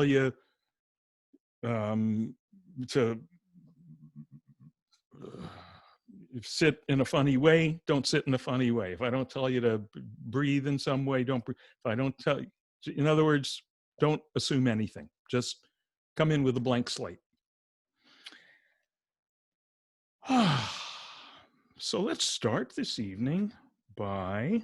you to sit in a funny way, don't sit in a funny way. If I don't tell you to breathe in some way, don't breathe. If I don't tell you, in other words, don't assume anything. Just come in with a blank slate. So let's start this evening by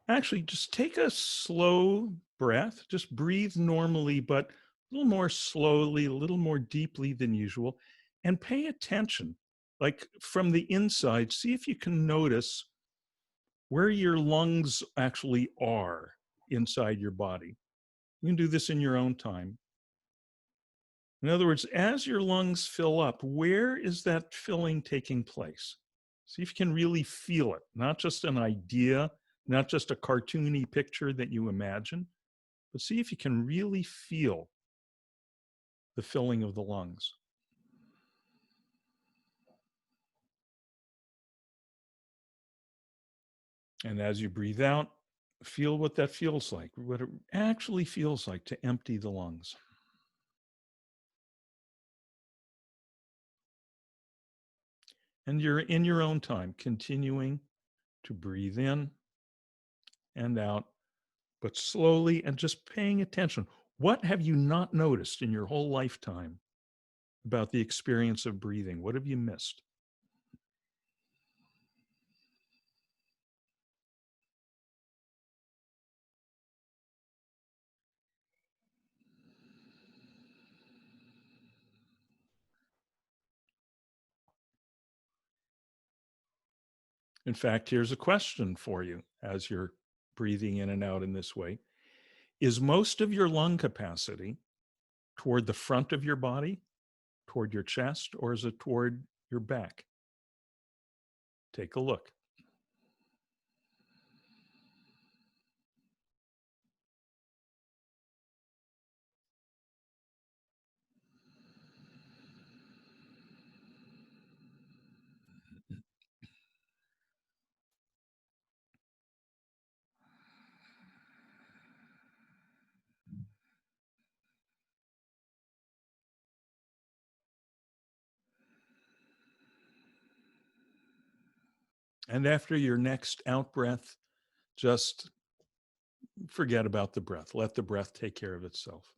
actually just take a slow breath. Just breathe normally, but a little more slowly, a little more deeply than usual, and pay attention. Like from the inside, see if you can notice where your lungs actually are inside your body. You can do this in your own time. In other words, as your lungs fill up, where is that filling taking place? See if you can really feel it, not just an idea, not just a cartoony picture that you imagine, but see if you can really feel the filling of the lungs. And as you breathe out, feel what that feels like, what it actually feels like to empty the lungs. And you're in your own time, continuing to breathe in and out, but slowly and just paying attention. What have you not noticed in your whole lifetime about the experience of breathing? What have you missed? In fact, here's a question for you as you're breathing in and out in this way. Is most of your lung capacity toward the front of your body, toward your chest, or is it toward your back? Take a look. And after your next out breath, just forget about the breath. Let the breath take care of itself.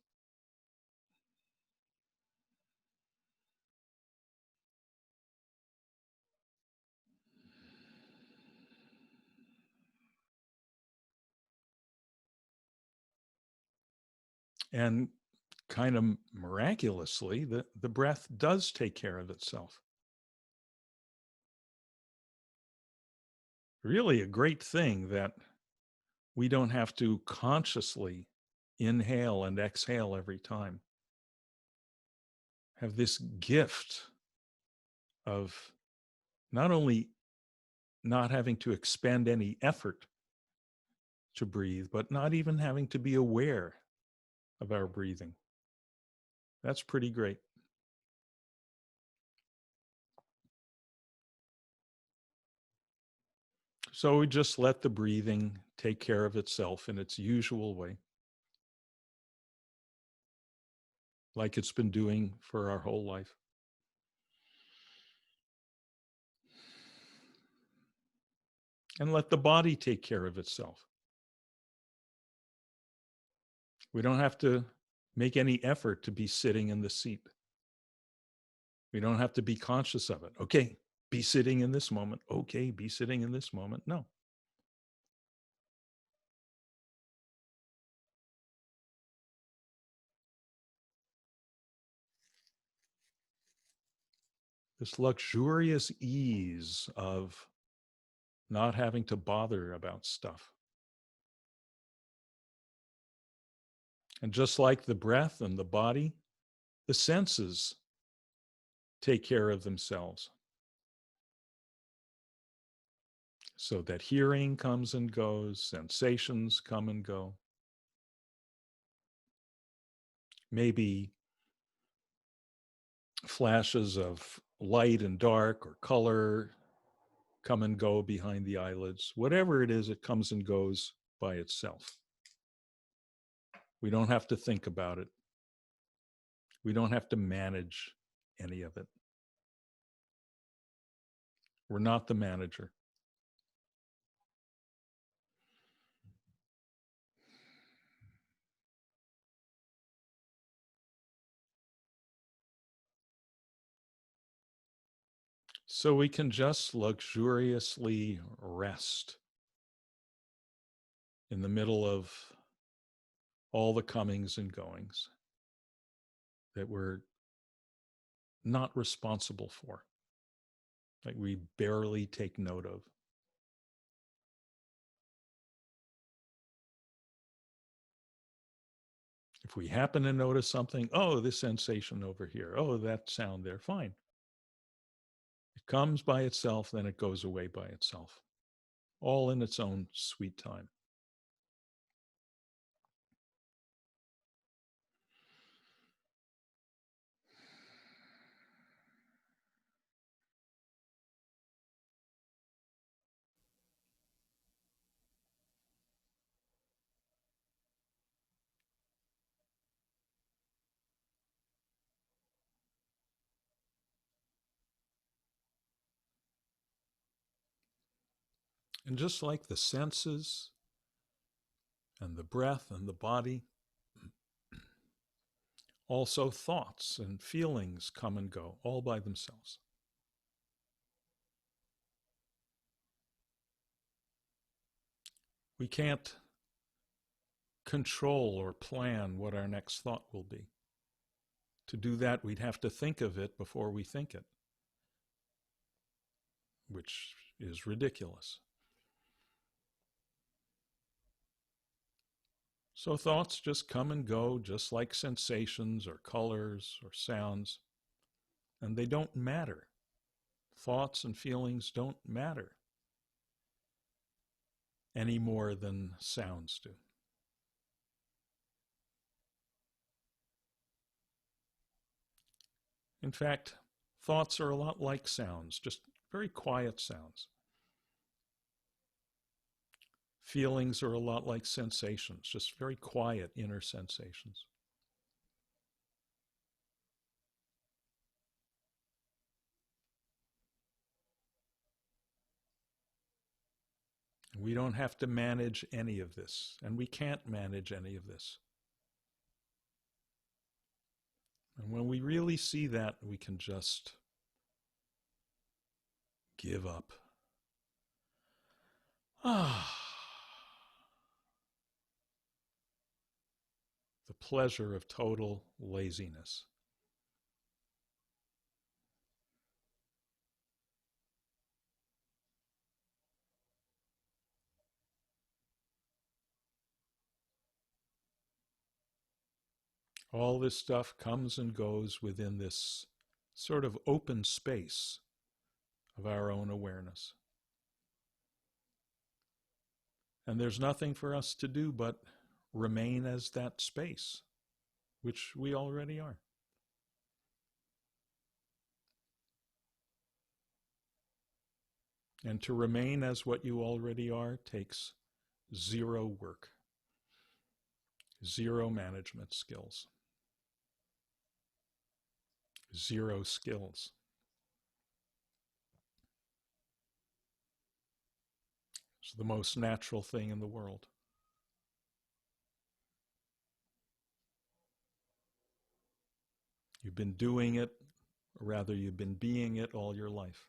And kind of miraculously, the breath does take care of itself. Really a great thing that we don't have to consciously inhale and exhale every time. Have this gift of not only not having to expend any effort to breathe, but not even having to be aware of our breathing. That's pretty great. So we just let the breathing take care of itself in its usual way, like it's been doing for our whole life. And let the body take care of itself. We don't have to make any effort to be sitting in the seat. We don't have to be conscious of it. Okay, be sitting in this moment. Okay, be sitting in this moment. No. This luxurious ease of not having to bother about stuff. And just like the breath and the body, the senses take care of themselves. So that hearing comes and goes, sensations come and go. Maybe flashes of light and dark or color come and go behind the eyelids. Whatever it is, it comes and goes by itself. We don't have to think about it. We don't have to manage any of it. We're not the manager. So we can just luxuriously rest in the middle of all the comings and goings that we're not responsible for, like we barely take note of. If we happen to notice something, oh, this sensation over here, oh, that sound there, fine. It comes by itself, then it goes away by itself, all in its own sweet time. And just like the senses and the breath and the body, also thoughts and feelings come and go all by themselves. We can't control or plan what our next thought will be. To do that, we'd have to think of it before we think it, which is ridiculous. So thoughts just come and go, just like sensations or colors or sounds, and they don't matter. Thoughts and feelings don't matter any more than sounds do. In fact, thoughts are a lot like sounds, just very quiet sounds. Feelings are a lot like sensations, just very quiet inner sensations. We don't have to manage any of this, and we can't manage any of this. And when we really see that, we can just give up. The pleasure of total laziness. All this stuff comes and goes within this sort of open space of our own awareness. And there's nothing for us to do but remain as that space, which we already are. And to remain as what you already are takes zero work, zero management skills, zero skills. It's the most natural thing in the world. You've been doing it, or rather you've been being it all your life.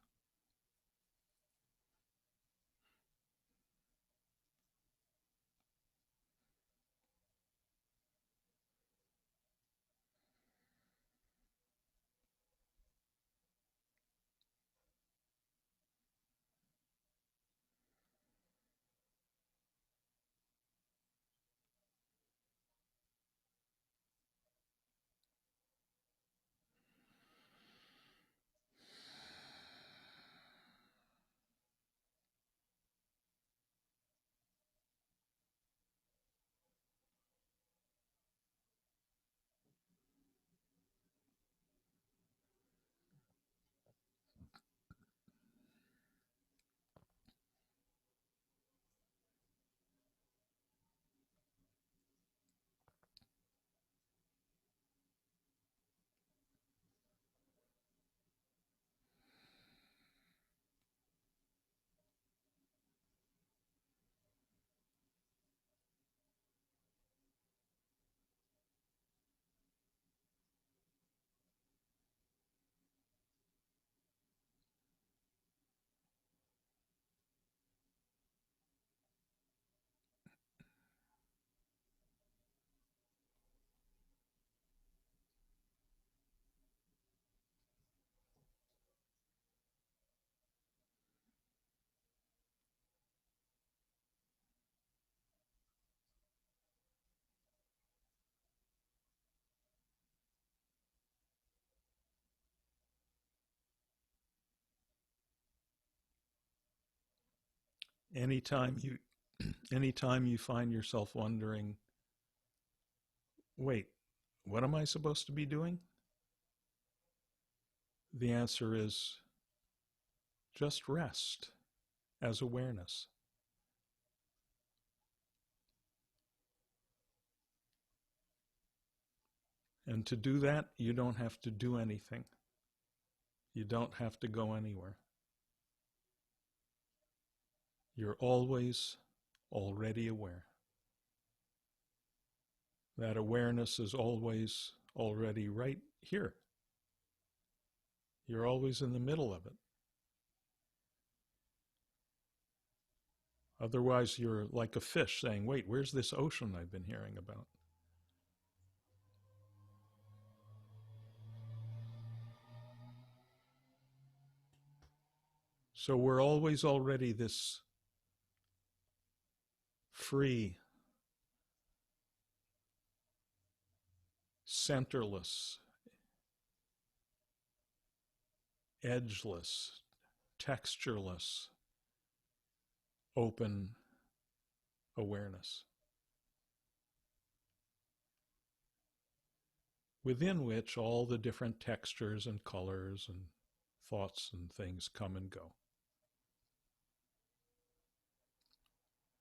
Anytime you anytime you find yourself wondering, wait, what am I supposed to be doing? The answer is just rest as awareness. And to do that, you don't have to do anything. You don't have to go anywhere. You're always already aware. That awareness is always already right here. You're always in the middle of it. Otherwise, you're like a fish saying, wait, where's this ocean I've been hearing about? So we're always already this free, centerless, edgeless, textureless, open awareness, within which all the different textures and colors and thoughts and things come and go.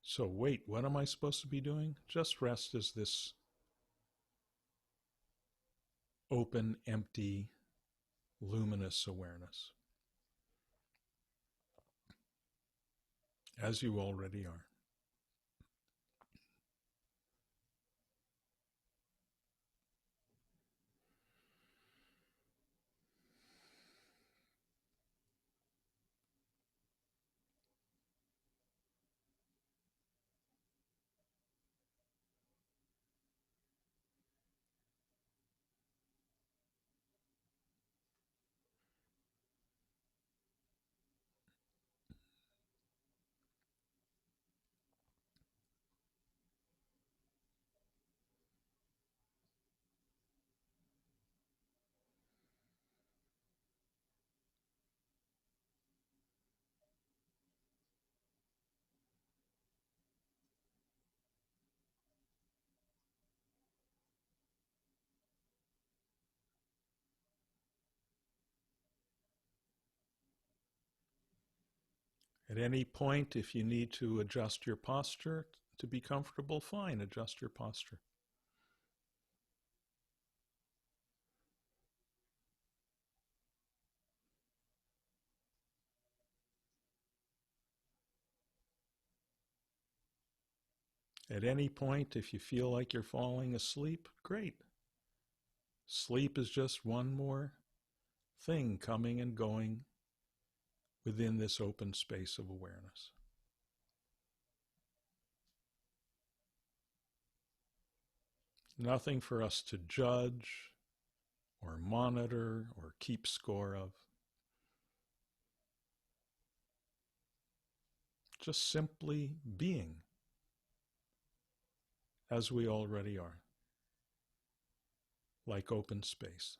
So wait, what am I supposed to be doing? Just rest as this open, empty, luminous awareness, as you already are. At any point, if you need to adjust your posture to be comfortable, fine, adjust your posture. At any point, if you feel like you're falling asleep, great. Sleep is just one more thing coming and going within this open space of awareness. Nothing for us to judge or monitor or keep score of. Just simply being as we already are, like open space.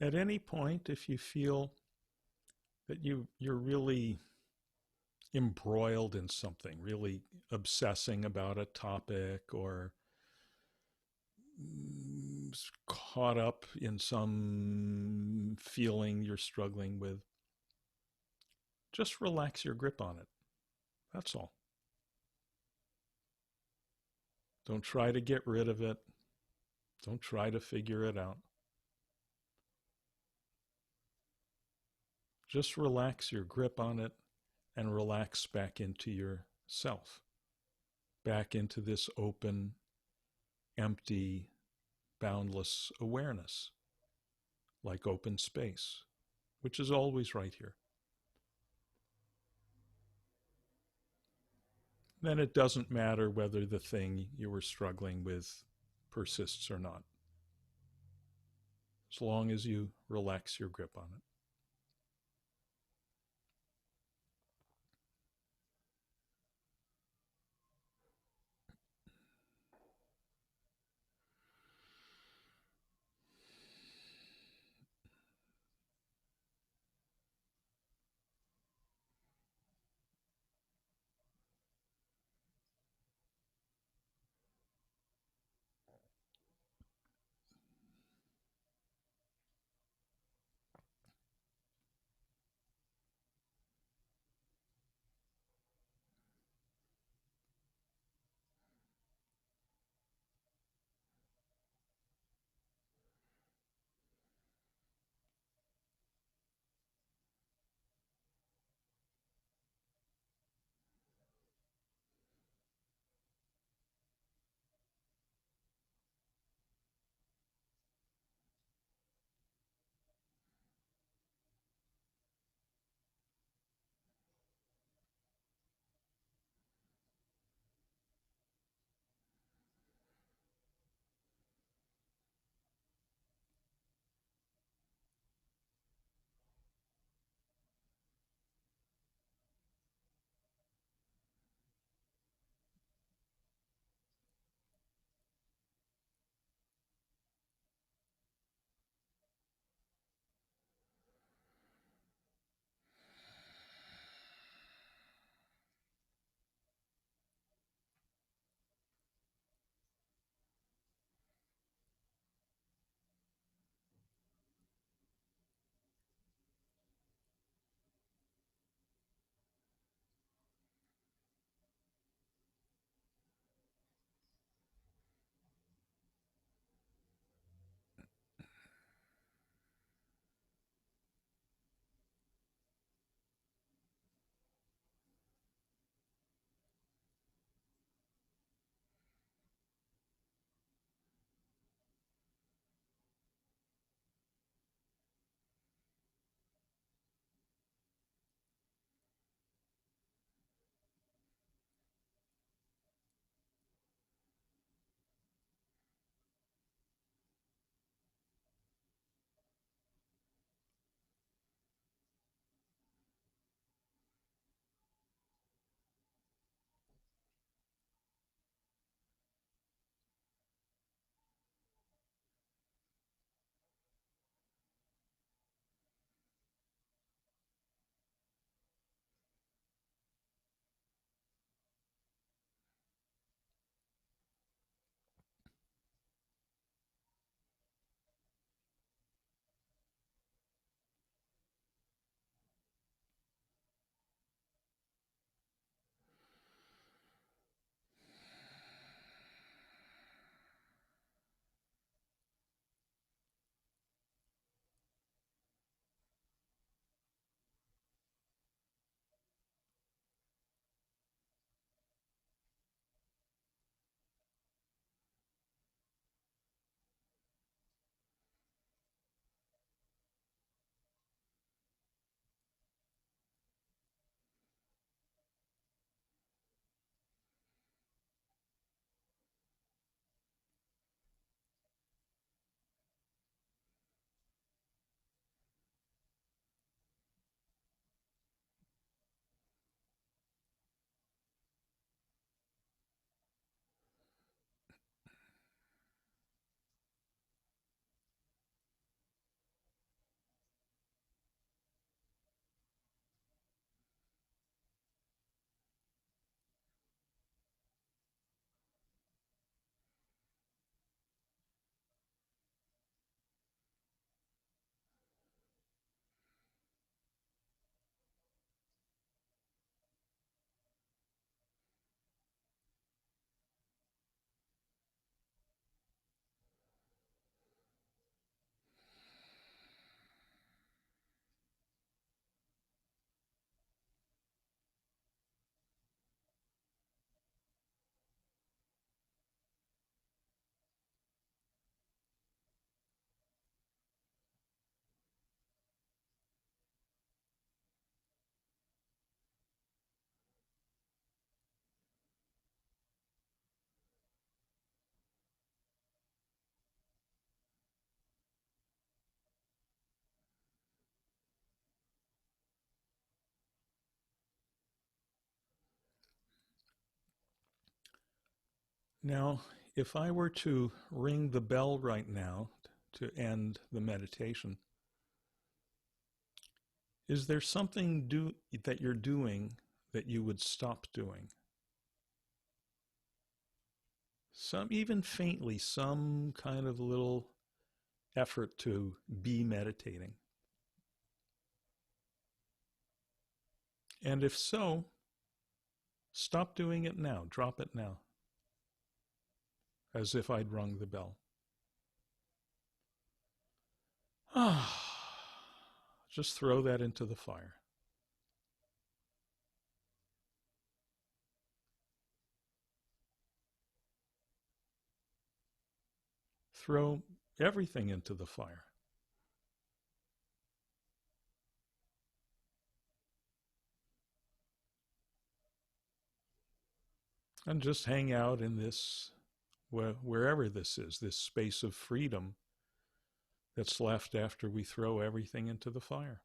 At any point, if you feel that you're really embroiled in something, really obsessing about a topic, or caught up in some feeling you're struggling with, just relax your grip on it. That's all. Don't try to get rid of it. Don't try to figure it out. Just relax your grip on it and relax back into yourself, back into this open, empty, boundless awareness, like open space, which is always right here. Then it doesn't matter whether the thing you were struggling with persists or not, as long as you relax your grip on it. Now, if I were to ring the bell right now to end the meditation, is there something that you're doing that you would stop doing? Some, even faintly, some kind of little effort to be meditating. And if so, stop doing it now. Drop it now, as if I'd rung the bell. Just throw that into the fire. Throw everything into the fire. And just hang out in this, wherever this is, this space of freedom that's left after we throw everything into the fire.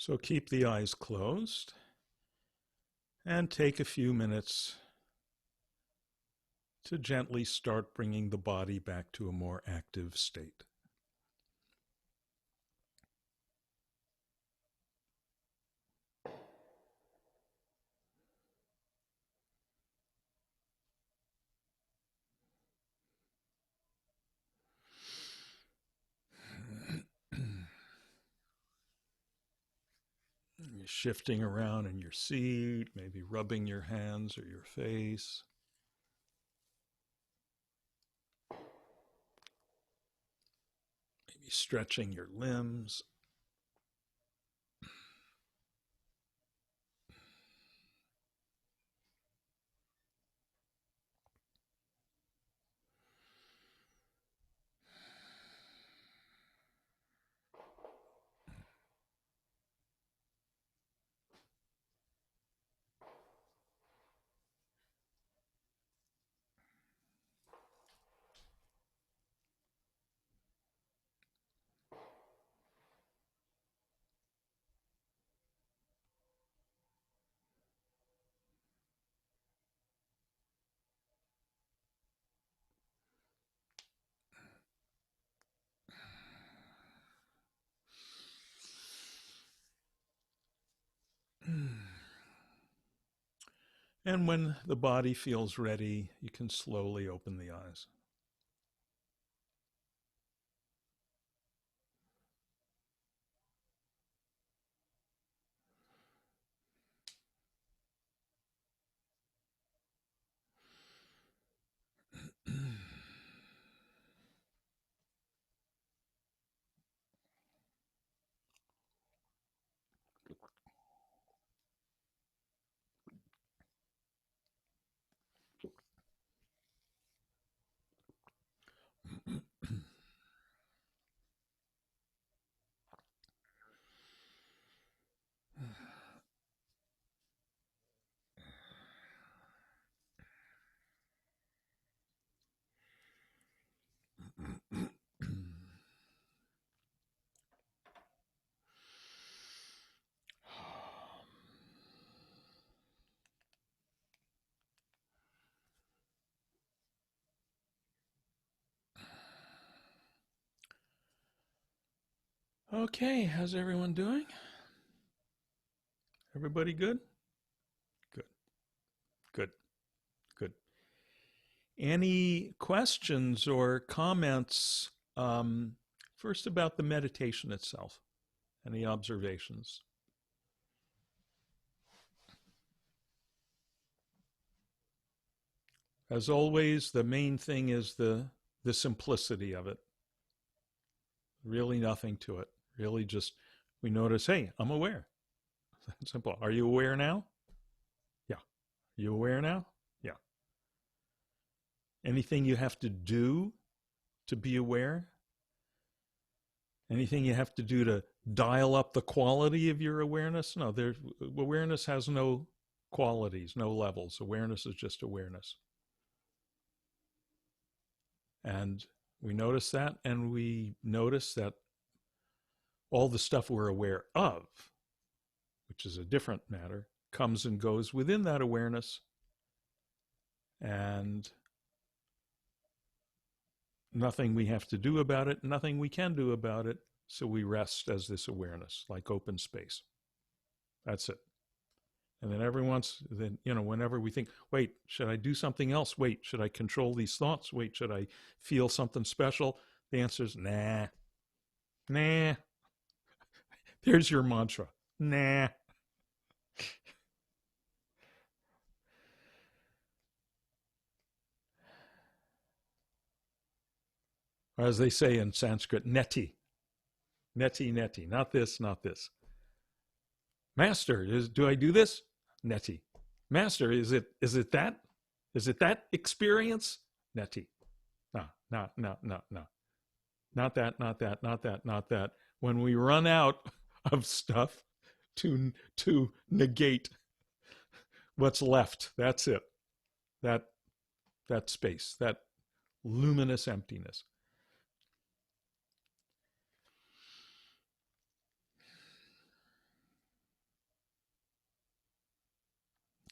So keep the eyes closed and take a few minutes to gently start bringing the body back to a more active state. You're shifting around in your seat, maybe rubbing your hands or your face. Maybe stretching your limbs. And when the body feels ready, you can slowly open the eyes. Okay, how's everyone doing? Everybody good? Good, good, good. Any questions or comments first about the meditation itself? Any observations? As always, the main thing is the simplicity of it. Really nothing to it. Really just we notice, hey, I'm aware. Simple. Are you aware now? Yeah. You aware now? Yeah. Anything you have to do to be aware? Anything you have to do to dial up the quality of your awareness? No, awareness has no qualities, no levels. Awareness is just awareness. And we notice that, and we notice that all the stuff we're aware of, which is a different matter, comes and goes within that awareness. And nothing we have to do about it, nothing we can do about it. So we rest as this awareness, like open space. That's it. And then whenever we think, wait, should I do something else? Wait, should I control these thoughts? Wait, should I feel something special? The answer is nah. Nah. There's your mantra. Nah. Or as they say in Sanskrit, neti. Neti, neti. Not this, not this. Master, do I do this? Neti. Master, is it that? Is it that experience? Neti. No, no, no, no, no. Not that, not that, not that, not that. When we run out of stuff to negate what's left, that's it. That space, that luminous emptiness.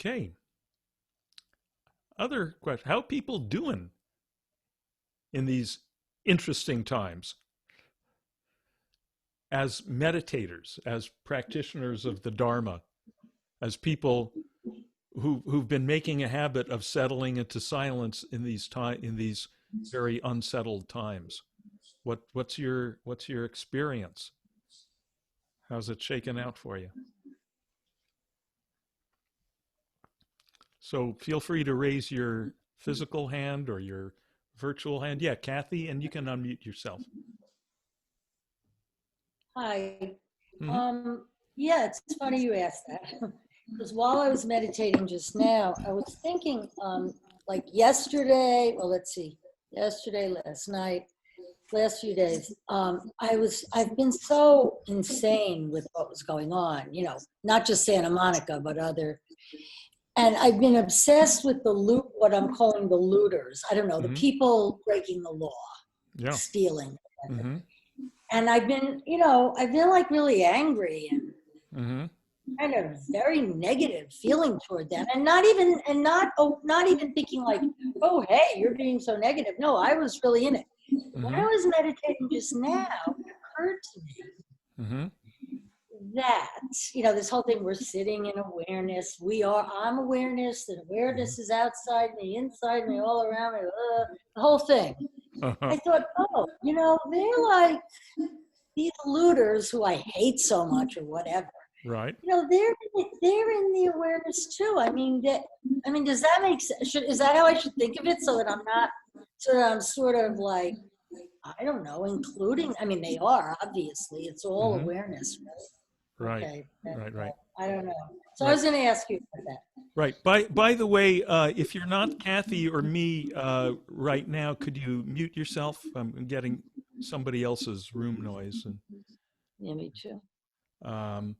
Okay. Other question: how are people doing in these interesting times as meditators, as practitioners of the Dharma, as people who've been making a habit of settling into silence in these very unsettled times? What's your experience? How's it shaken out for you? So feel free to raise your physical hand or your virtual hand. Yeah, Kathy, and you can unmute yourself. Hi. Mm-hmm. Yeah, it's funny you asked that. Because while I was meditating just now, I was thinking, like yesterday, well, let's see, yesterday, last night, last few days, I've been so insane with what was going on, not just Santa Monica, but and I've been obsessed with what I'm calling the looters. I don't know, the Mm-hmm. people breaking the law, Yeah. stealing. Mm-hmm. And I've been like really angry and Mm-hmm. kind of very negative feeling toward them, and not even thinking like, oh hey, you're being so negative. No, I was really in it. When I Mm-hmm. was meditating just now, it occurred to me Mm-hmm. that this whole thing, we're sitting in awareness, I'm awareness, that awareness is outside me, inside me, all around me, the whole thing. Uh-huh. I thought, oh, they're like these looters who I hate so much or whatever. Right. They're in the awareness too. Does that make sense? Is that how I should think of it? So that I'm sort of like, I don't know, including, they are, obviously, it's all Mm-hmm. awareness, right? Right. Okay. Right. I don't know. So I Right. was going to ask you about that. Right. By the way, if you're not Kathy or me right now, could you mute yourself? I'm getting somebody else's room noise. And Yeah, me too. um,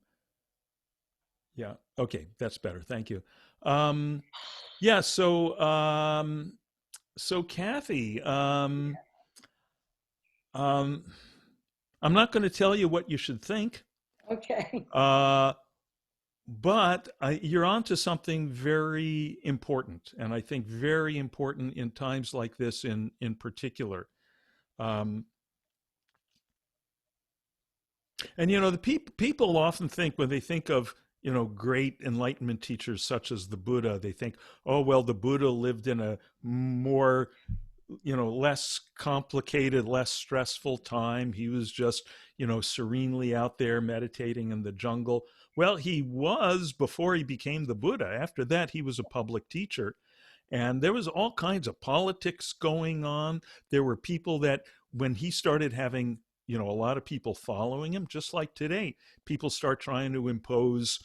yeah. Okay, that's better. Thank you. Um, yeah. So Kathy, um, I'm not going to tell you what you should think. Okay. Uh, But you're onto something very important, and I think very important in times like this in particular. Um, And you know, the people often think when they think of, you know, great enlightenment teachers such as the Buddha, they think, oh well, the Buddha lived in a more, you know, less complicated, less stressful time. He was just, you know, serenely out there meditating in the jungle. Well, he was before he became the Buddha. After that, he was a public teacher. And there was all kinds of politics going on. There were people that, when he started having, you know, a lot of people following him, just like today, people start trying to impose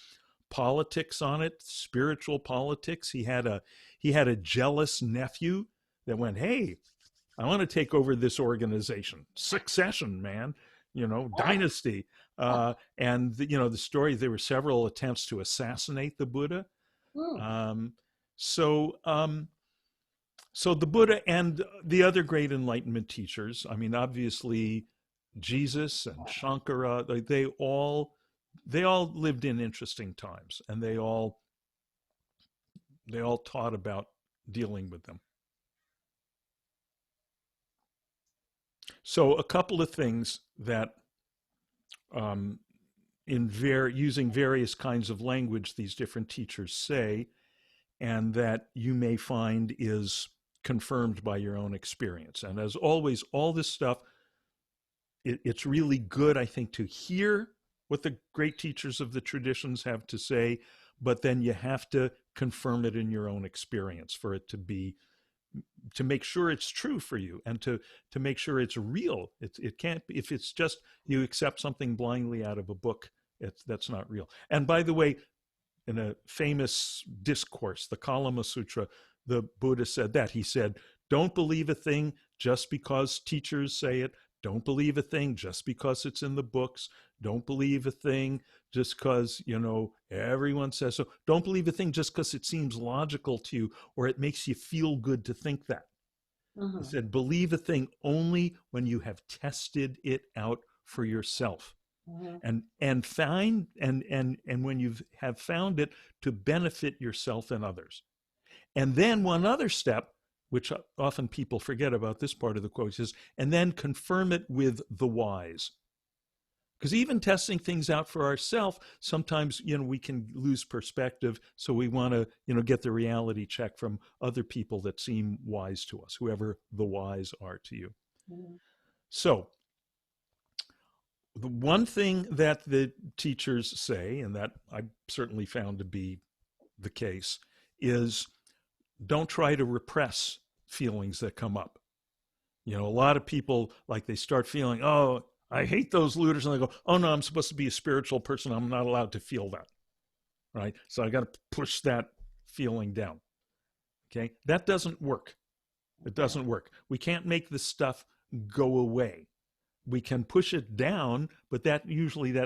politics on it, spiritual politics. He had a jealous nephew that went, "Hey, I want to take over this organization. Succession, man, you know, dynasty." And you know, the story, there were several attempts to assassinate the Buddha. Hmm. Um, so, um, so the Buddha and the other great Enlightenment teachers, I mean, obviously Jesus and Shankara, they all lived in interesting times, and they all taught about dealing with them. So a couple of things that, um, using various kinds of language, these different teachers say, and that you may find is confirmed by your own experience. And as always, all this stuff, it's really good, I think, to hear what the great teachers of the traditions have to say, but then you have to confirm it in your own experience for it to make sure it's true for you, and to make sure it's real. It can't be, if it's just you accept something blindly out of a book, that's not real. And by the way, in a famous discourse, the Kalama Sutra, the Buddha said that. He said, don't believe a thing just because teachers say it. Don't believe a thing just because it's in the books. Don't believe a thing just because, you know, everyone says so. Don't believe a thing just because it seems logical to you or it makes you feel good to think that. He Mhm. said, believe a thing only when you have tested it out for yourself, Mhm. and find and when you have found it to benefit yourself and others. And then one other step, which often people forget about this part of the quote, is, and then confirm it with the wise. Because even testing things out for ourselves, sometimes, you know, we can lose perspective. So we want to, you know, get the reality check from other people that seem wise to us, whoever the wise are to you. Mhm. So the one thing that the teachers say, and that I certainly found to be the case, is don't try to repress feelings that come up. You know, a lot of people, like, they start feeling, oh, I hate those looters, and they go, oh no, I'm supposed to be a spiritual person, I'm not allowed to feel that, right? So I got to push that feeling down. Okay, that doesn't work. It Okay. doesn't work. We can't make this stuff go away. We can push it down, but that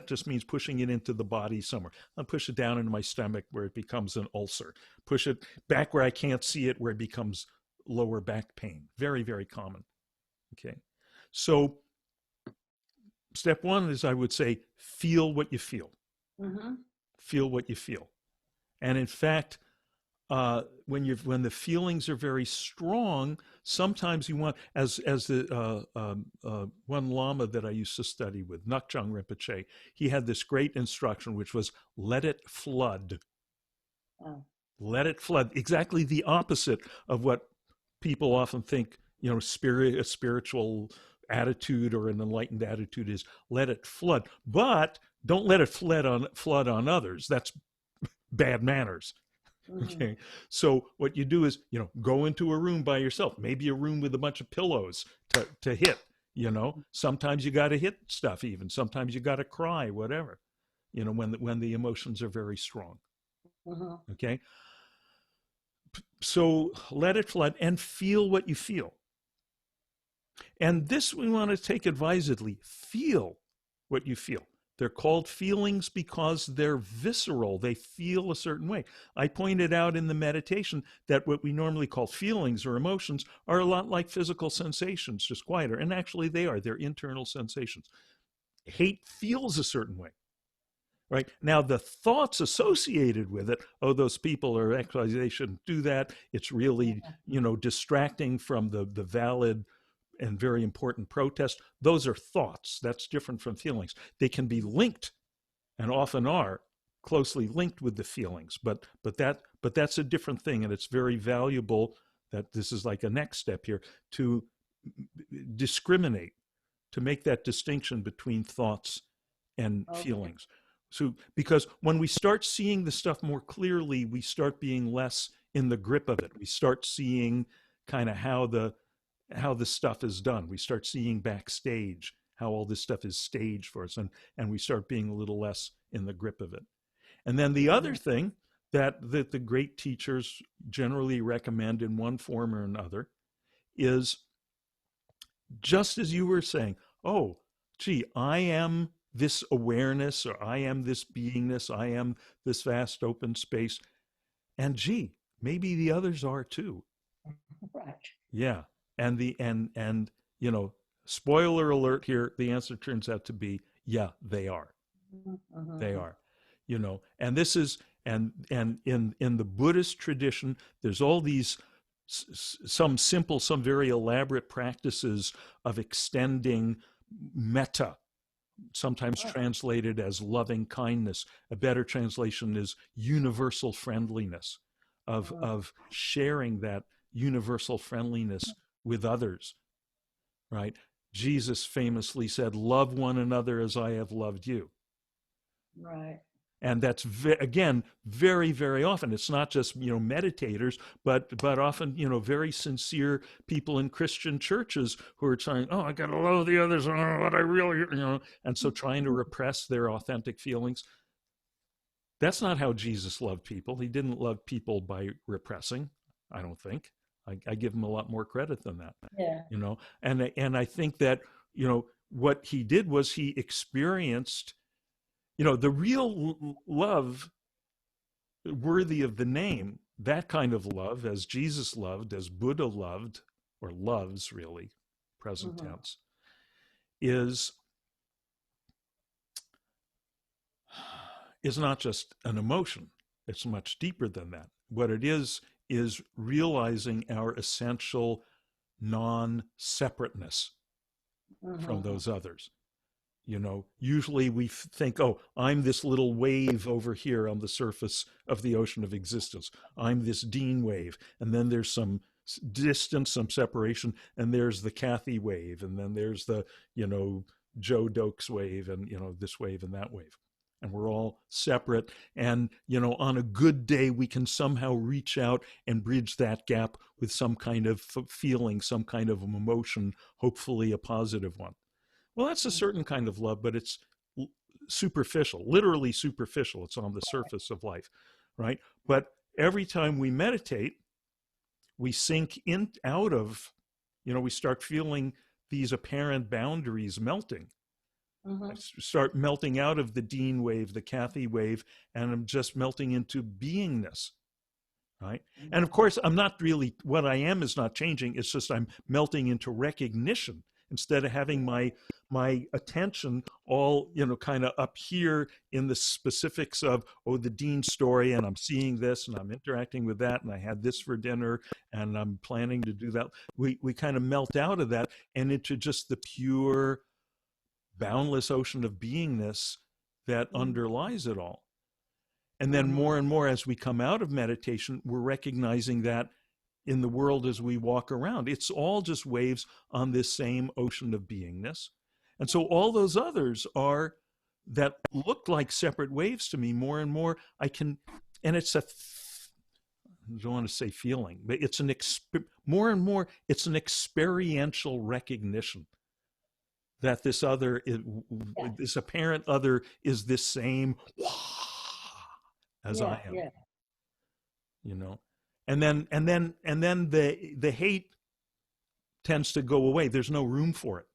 just means pushing it into the body somewhere. I'll push it down into my stomach where it becomes an ulcer. Push it back where I can't see it, where it becomes lower back pain. Very, very common. Okay. So step one is, I would say, feel what you feel. Mhm. Feel what you feel. And in fact, when the feelings are very strong, sometimes you want, as the one Lama that I used to study with, Nakchang Rinpoche, he had this great instruction which was, let it flood. Oh. Let it flood. Exactly the opposite of what people often think, you know, a spiritual attitude or an enlightened attitude is. Let it flood, but don't let it flood on others. That's bad manners. Mhm. Okay. So what you do is, you know, go into a room by yourself, maybe a room with a bunch of pillows to hit, you know. Sometimes you got to hit stuff, even. Sometimes you got to cry, whatever, you know, when the emotions are very strong. Mhm. Okay. So let it flood and feel what you feel. And this we want to take advisedly. Feel what you feel. They're called feelings because they're visceral. They feel a certain way. I pointed out in the meditation that what we normally call feelings or emotions are a lot like physical sensations, just quieter. And actually, they are. They're internal sensations. Hate feels a certain way, right? Now, the thoughts associated with it, oh, those people are XYZ, they shouldn't do that. It's really, you know, distracting from the valid and very important protest. Those are thoughts. That's different from feelings. They can be linked, and often are closely linked with the feelings, but that's a different thing, and it's very valuable that this is like a next step here to discriminate, to make that distinction between thoughts and Okay. feelings. So, because when we start seeing the stuff more clearly, we start being less in the grip of it. We start seeing kind of how the stuff is done. We start seeing backstage how all this stuff is staged for us, and we start being a little less in the grip of it. And then the other Mhm. thing that the great teachers generally recommend in one form or another is just as you were saying, oh, gee, I am this awareness, or I am this beingness, I am this vast open space. And gee, maybe the others are too. Right. Yeah. And you know, spoiler alert here, the answer turns out to be yeah, they are. Mhm, They mhm, are. You know, and this is and in the Buddhist tradition, there's all these some simple, some very elaborate practices of extending metta, sometimes right. translated as loving kindness. A better translation is universal friendliness, Mhm. of sharing that universal friendliness with others, right? Jesus famously said, love one another as I have loved you. Right. And that's again very, very often, it's not just, you know, meditators, but often, you know, very sincere people in Christian churches who are trying, oh, I gotta love the others, oh, what I really, you know, and so trying to repress their authentic feelings. That's not how Jesus loved people. He didn't love people by repressing, I don't think. I give him a lot more credit than that, Yeah. you know. And I think that, you know, what he did was he experienced, you know, the real love worthy of the name, that kind of love, as Jesus loved, as Buddha loved, or loves really, present Mhm. tense, is is not just an emotion. It's much deeper than that. What it is realizing our essential non-separateness from Mhm. those others. You know, usually we think, oh, I'm this little wave over here on the surface of the ocean of existence. I'm this Dean wave. And then there's some distance, some separation, and there's the Kathy wave. And then there's the, you know, Joe Dokes wave, and, you know, this wave and that wave. And we're all separate. And, you know, on a good day, we can somehow reach out and bridge that gap with some kind of feeling, some kind of emotion, hopefully a positive one. Well, that's a certain kind of love, but it's superficial, literally superficial. It's on the surface of life, right? But every time we meditate, we sink in out of, you know, we start feeling these apparent boundaries melting. I Mhm. start melting out of the Dean wave, the Kathy wave, and I'm just melting into beingness, right? And of Mhm. course, I'm not really, what I am is not changing. It's just I'm melting into recognition instead of having my attention all, you know, kind of up here in the specifics of, oh, the Dean story, and I'm seeing this and I'm interacting with that, and I had this for dinner and I'm planning to do that. We kind of melt out of that and into just the pure boundless ocean of beingness that Mhm. underlies it all. And then Mhm. more and more as we come out of meditation, we're recognizing that in the world as we walk around, it's all just waves on this same ocean of beingness. And so all those others are that look like separate waves to me more and more. I can, and it's a, I don't want to say feeling, but it's an, more and more, it's an experiential recognition that this other, Yeah. this apparent other is this same as Yeah. I am, Yeah. you know. And then the hate tends to go away. There's no room for it.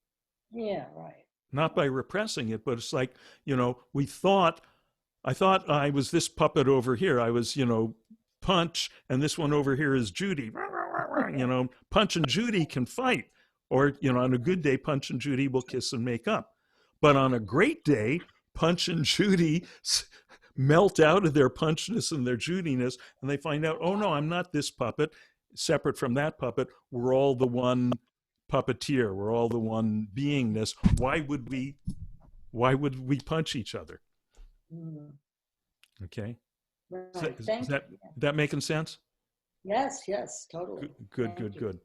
Yeah. Right. Not by repressing it, but it's like, you know, I thought I was this puppet over here. I was, you know, Punch, and this one over here is Judy. You know, Punch and Judy can fight. Or, you know, on a good day, Punch and Judy will kiss and make up. But on a great day, Punch and Judy melt out of their punchness and their Judiness, and they find out, oh no, I'm not this puppet, separate from that puppet. We're all the one puppeteer. We're all the one beingness. Why would we punch each other? Mm. Okay. Right. Is Thank you. that making sense? Yes, yes, totally. Good, good, Thank good, you. good,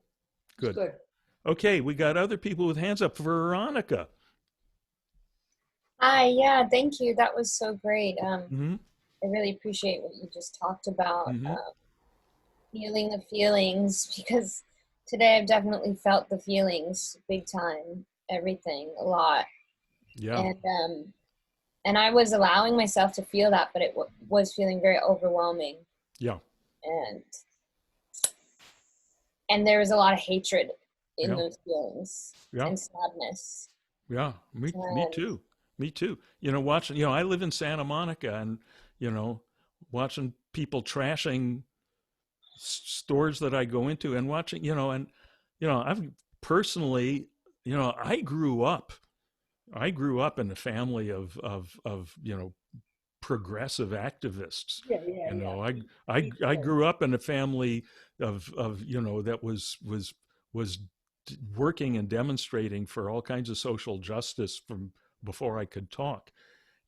It's good. good. Okay, we got other people with hands up. Veronica. Hi, yeah, thank you. That was so great. Mm-hmm. I really appreciate what you just talked about, Mm-hmm. feeling the feelings, because today I've definitely felt the feelings big time, everything, a lot. Yeah. And I was allowing myself to feel that, but it was feeling very overwhelming. Yeah. And there was a lot of hatred in Yeah. those feelings Yeah. and sadness. Yeah. Me And too. Me too. Watching, I live in Santa Monica, and, watching people trashing stores that I go into, and watching, I've personally, I grew up in a family of progressive activists. Yeah, yeah, You yeah. know, I Me I too. grew up in a family of that was working and demonstrating for all kinds of social justice from before I could talk.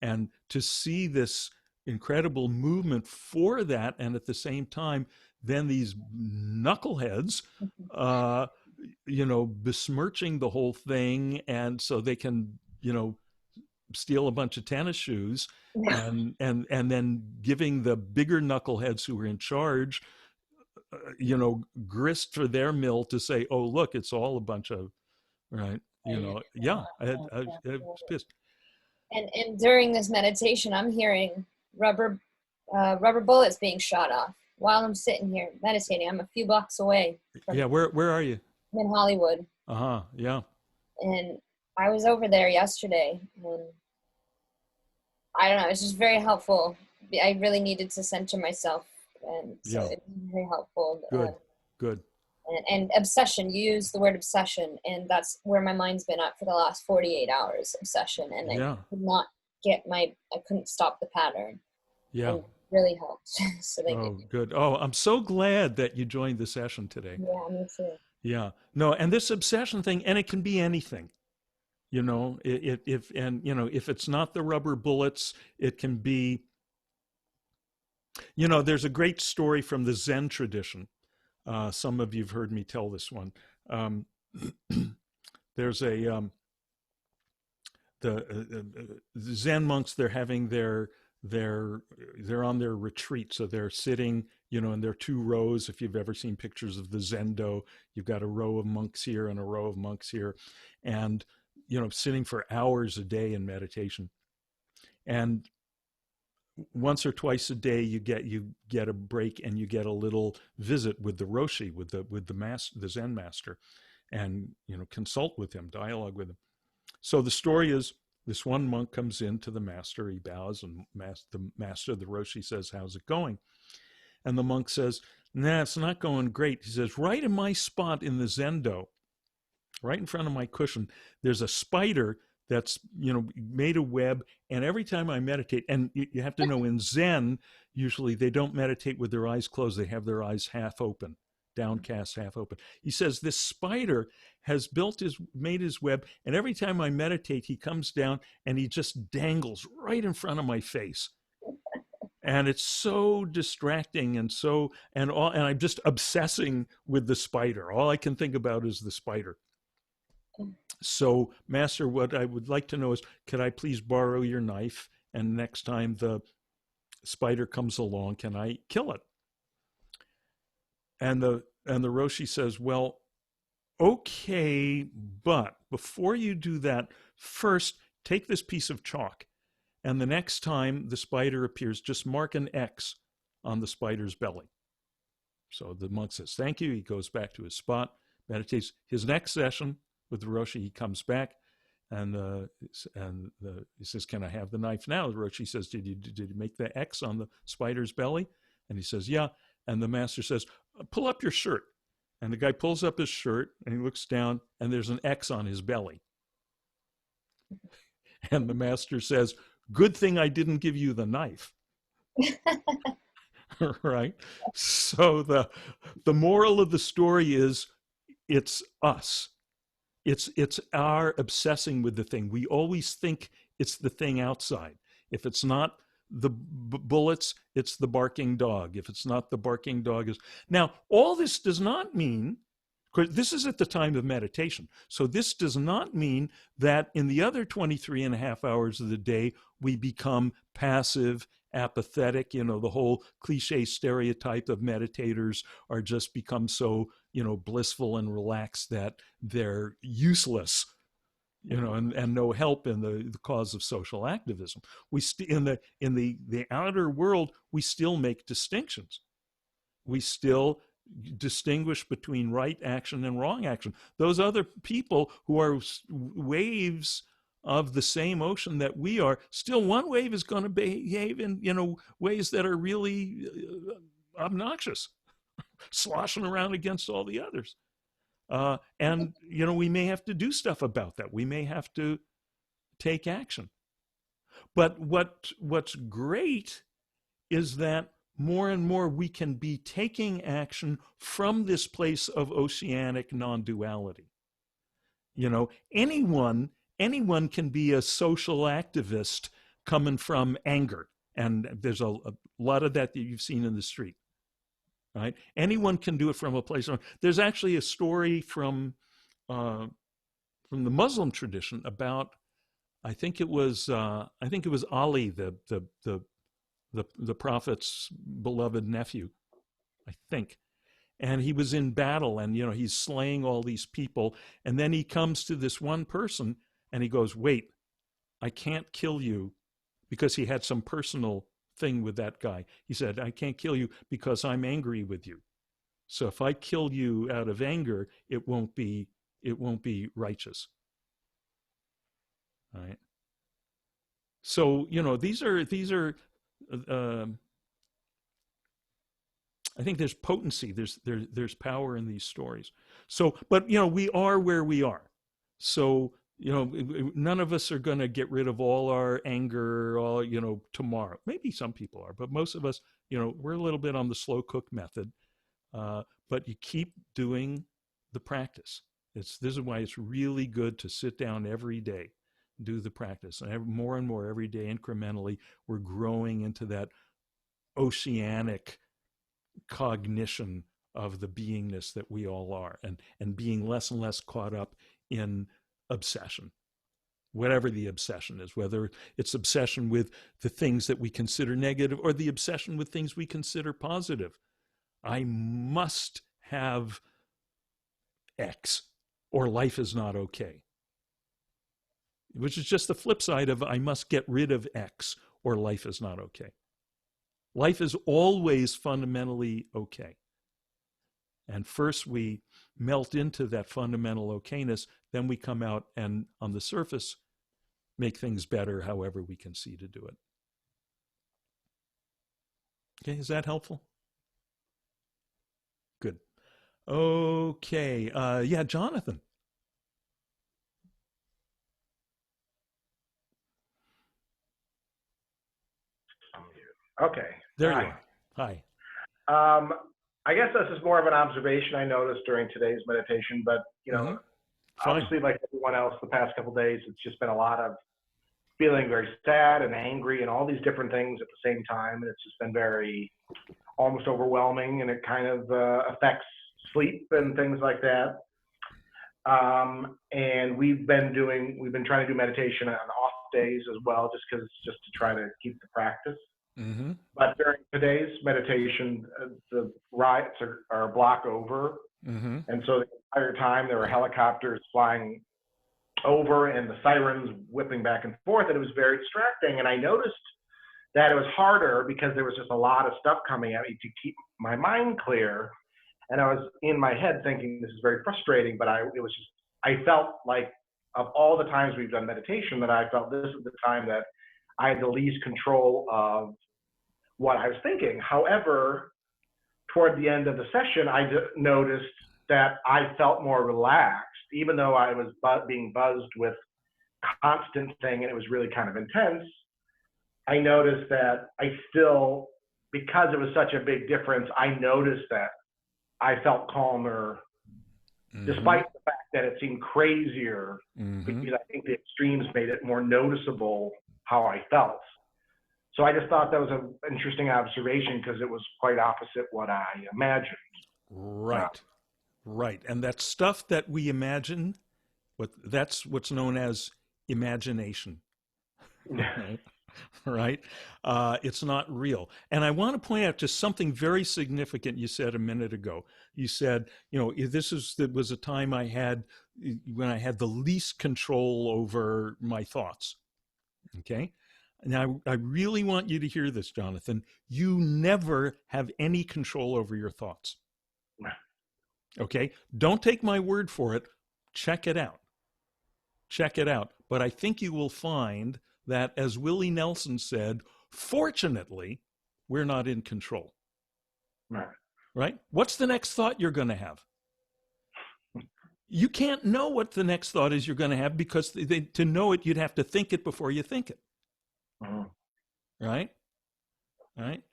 And to see this incredible movement for that, and at the same time, then these knuckleheads, uh, besmirching the whole thing, and so they can, steal a bunch of tennis shoes, and then giving the bigger knuckleheads who were in charge, grist for their mill to say, "Oh, look, it's all a bunch of right." Yeah, I was pissed. and during this meditation, I'm hearing rubber rubber bullets being shot off while I'm sitting here meditating. I'm a few blocks away Yeah, from where are you? I'm in Hollywood, Uh-huh. Yeah. and I was over there yesterday, and I don't know. It's just very helpful. I really needed to center myself, and so Yeah. it's very helpful. Good. Good. And obsession. You use the word obsession, and that's where my mind's been at for the last 48 hours. Obsession, and I Yeah. could not I couldn't stop the pattern, Yeah. and it really helped. So thank you. Oh, good. Oh, I'm so glad that you joined the session today. Yeah, me too. Yeah. No, and this obsession thing, and it can be anything. If it's not the rubber bullets, it can be. There's a great story from the Zen tradition. Some of you've heard me tell this one. Um, there's the Zen monks. They're having they're on their retreat, so they're sitting, in their two rows. If you've ever seen pictures of the Zendo, you've got a row of monks here and a row of monks here, and sitting for hours a day in meditation. And once or twice a day, you get a break, and you get a little visit with the Roshi, with the Zen master, and consult with him, dialogue with him. So the story is, this one monk comes in to the master, he bows, and the master, the Roshi, says, "How's it going?" And the monk says, "Nah, it's not going great." He says, "Right in my spot in the Zendo, right in front of my cushion, there's a spider that's made a web, and every time I meditate," and you have to know, in Zen, usually they don't meditate with their eyes closed, they have their eyes half open, downcast, half open. He says, "This spider has made his web, and every time I meditate, he comes down and he just dangles right in front of my face." And it's so distracting, and I'm just obsessing with the spider. All I can think about is the spider. So, Master, what I would like to know is, could I please borrow your knife? And next time the spider comes along, can I kill it? And the Roshi says, "Well, okay, but before you do that, first take this piece of chalk, and the next time the spider appears, just mark an X on the spider's belly." So the monk says, "Thank you." He goes back to his spot, meditates. His next session with the Roshi, he comes back, and he says, "Can I have the knife now?" The Roshi says, did you make the X on the spider's belly?" And he says, "Yeah." And the master says, "Pull up your shirt." And the guy pulls up his shirt, and he looks down, and there's an X on his belly. And the master says, "Good thing I didn't give you the knife." Right? So the moral of the story is, it's us. It's our obsessing with the thing. We always think it's the thing outside. If it's not the bullets, it's the barking dog. If it's not the barking dog, is now all this does not mean, because this is at the time of meditation. So this does not mean that in the other 23 and a half hours of the day, we become passive, apathetic. The whole cliche stereotype of meditators are just become so, blissful and relaxed that they're useless, and no help in the cause of social activism. In the outer world, we still make distinctions. We still distinguish between right action and wrong action. Those other people who are waves of the same ocean that we are, still one wave is going to behave in ways that are really obnoxious, sloshing around against all the others. And we may have to do stuff about that. We may have to take action. But what's great is that more and more we can be taking action from this place of oceanic non-duality. Anyone can be a social activist coming from anger, and there's a lot of that you've seen in the street. Right? Anyone can do it from a place. There's actually a story from the Muslim tradition about, I think it was Ali, the prophet's beloved nephew, I think. And he was in battle, and he's slaying all these people, and then he comes to this one person and he goes, "Wait, I can't kill you," because he had some personal thing with that guy. He said, "I can't kill you because I'm angry with you. So if I kill you out of anger, it won't be righteous." All right. So these are I think there's potency, there's power in these stories. So, but we are where we are. So none of us are going to get rid of all our anger all tomorrow. Maybe some people are, but most of us, we're a little bit on the slow cook method. But you keep doing the practice. This is why it's really good to sit down every day, do the practice, and more every day, incrementally, we're growing into that oceanic cognition of the beingness that we all are, and being less and less caught up in obsession, whatever the obsession is, whether it's obsession with the things that we consider negative or the obsession with things we consider positive. I must have X or life is not okay, which is just the flip side of I must get rid of X or life is not okay. Life is always fundamentally okay. And first we melt into that fundamental okayness, then we come out and on the surface make things better however we can see to do it. Okay, is that helpful? Good. Okay, yeah, Jonathan. Okay. There Hi. you are. Hi. I guess this is more of an observation I noticed during today's meditation, but obviously, like everyone else, the past couple of days, it's just been a lot of feeling very sad and angry and all these different things at the same time, and it's just been very almost overwhelming, and it kind of affects sleep and things like that. And we've been trying to do meditation on off days as well, just to try to keep the practice. Mm-hmm. But during today's meditation, the riots are a block over. Mm-hmm. And so the entire time there were helicopters flying over and the sirens whipping back and forth. And it was very distracting. And I noticed that it was harder because there was just a lot of stuff coming at me to keep my mind clear. And I was in my head thinking, this is very frustrating, but I felt like of all the times we've done meditation, that I felt this is the time that I had the least control of what I was thinking. However, toward the end of the session, I noticed that I felt more relaxed, even though I was being buzzed with constant thing and it was really kind of intense. I noticed that I still, because it was such a big difference, I noticed that I felt calmer despite the fact that it seemed crazier, Mm-hmm. because I think the extremes made it more noticeable how I felt. So I just thought that was an interesting observation because it was quite opposite what I imagined. Right. Right. And that stuff that we imagine, that's what's known as imagination. Right. Right. It's not real. And I want to point out just something very significant you said a minute ago. You said, there was a time I had when I had the least control over my thoughts. Okay. Now, I really want you to hear this, Jonathan. You never have any control over your thoughts. Okay. Don't take my word for it. Check it out. Check it out. But I think you will find that, as Willie Nelson said, fortunately, we're not in control. Right. Right? What's the next thought you're going to have? You can't know what the next thought is you're going to have, because to know it, you'd have to think it before you think it. Right? Right?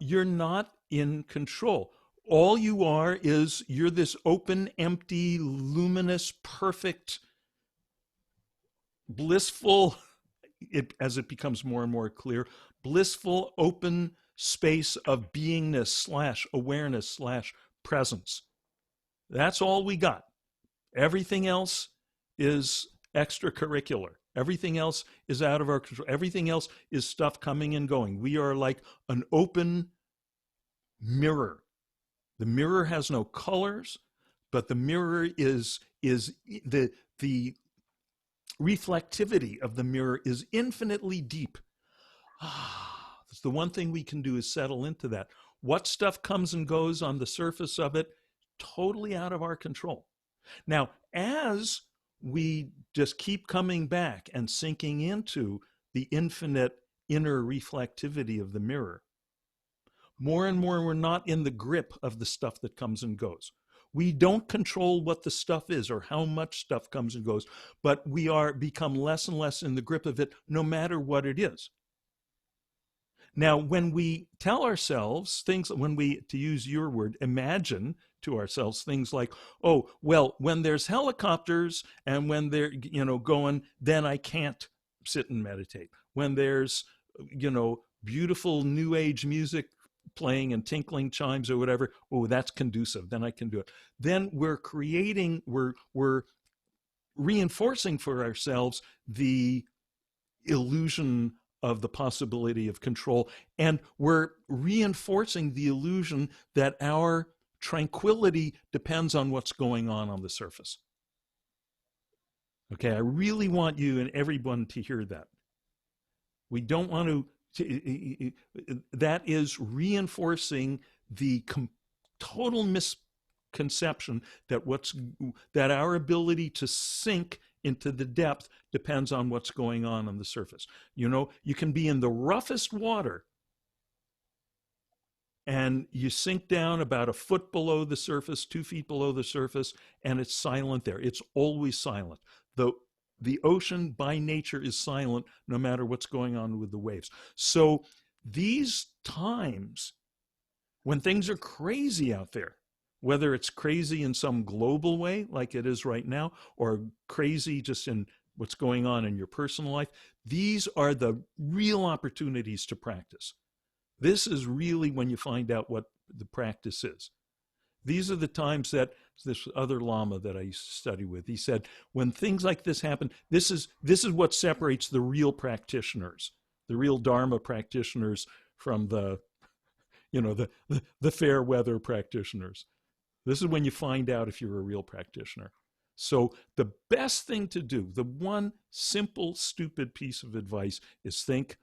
You're not in control. All you are is you're this open, empty, luminous, perfect, blissful, as it becomes more and more clear, blissful, open space of beingness / awareness / presence. That's all we got. Everything else is extracurricular. Everything else is out of our control. Everything else is stuff coming and going. We are like an open mirror. The mirror has no colors, but the mirror is the reflectivity of the mirror is infinitely deep. That's the one thing we can do, is settle into that. What stuff comes and goes on the surface of it, totally out of our control. Now, as we just keep coming back and sinking into the infinite inner reflectivity of the mirror, more and more we're not in the grip of the stuff that comes and goes. We don't control what the stuff is or how much stuff comes and goes, but we become less and less in the grip of it, no matter what it is. Now, when we tell ourselves things, when we, to use your word, imagine to ourselves things like, oh, well, when there's helicopters and when they're, going, then I can't sit and meditate. When there's, beautiful new age music playing and tinkling chimes or whatever, oh, that's conducive, then I can do it. Then we're reinforcing for ourselves the illusion of the possibility of control, and we're reinforcing the illusion that our tranquility depends on what's going on the surface. Okay, I really want you and everyone to hear that. We don't want to that is reinforcing the total misconception that our ability to sink into the depth depends on what's going on the surface. You can be in the roughest water and you sink down about a foot below the surface, 2 feet below the surface, and it's silent there. It's always silent. The ocean by nature is silent no matter what's going on with the waves. So these times when things are crazy out there, whether it's crazy in some global way like it is right now, or crazy just in what's going on in your personal life, these are the real opportunities to practice. This is really when you find out what the practice is. These are the times that this other Lama that I used to study with, he said, when things like this happen, this is what separates the real practitioners, the real Dharma practitioners from the fair weather practitioners. This is when you find out if you're a real practitioner. So the best thing to do, the one simple, stupid piece of advice is think,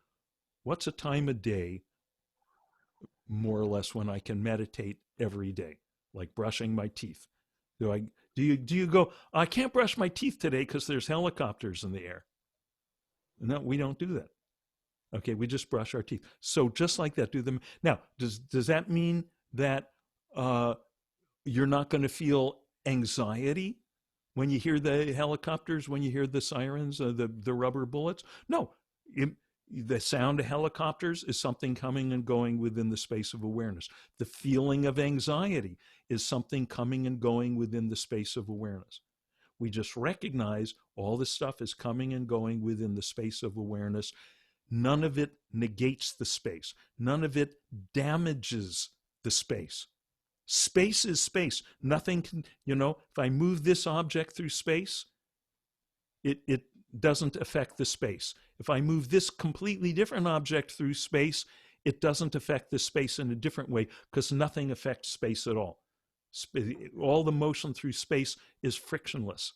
what's a time of day, more or less, when I can meditate every day, like brushing my teeth? Do you go, I can't brush my teeth today because there's helicopters in the air? No, we don't do that. Okay, we just brush our teeth. So just like that, do them. Now, does that mean that you're not going to feel anxiety when you hear the helicopters, when you hear the sirens, the rubber bullets? No, The sound of helicopters is something coming and going within the space of awareness. The feeling of anxiety is something coming and going within the space of awareness. We just recognize all this stuff is coming and going within the space of awareness. None of it negates the space. None of it damages the space. Space is space. Nothing can, if I move this object through space, it doesn't affect the space. If I move this completely different object through space, it doesn't affect the space in a different way because nothing affects space at all. All the motion through space is frictionless.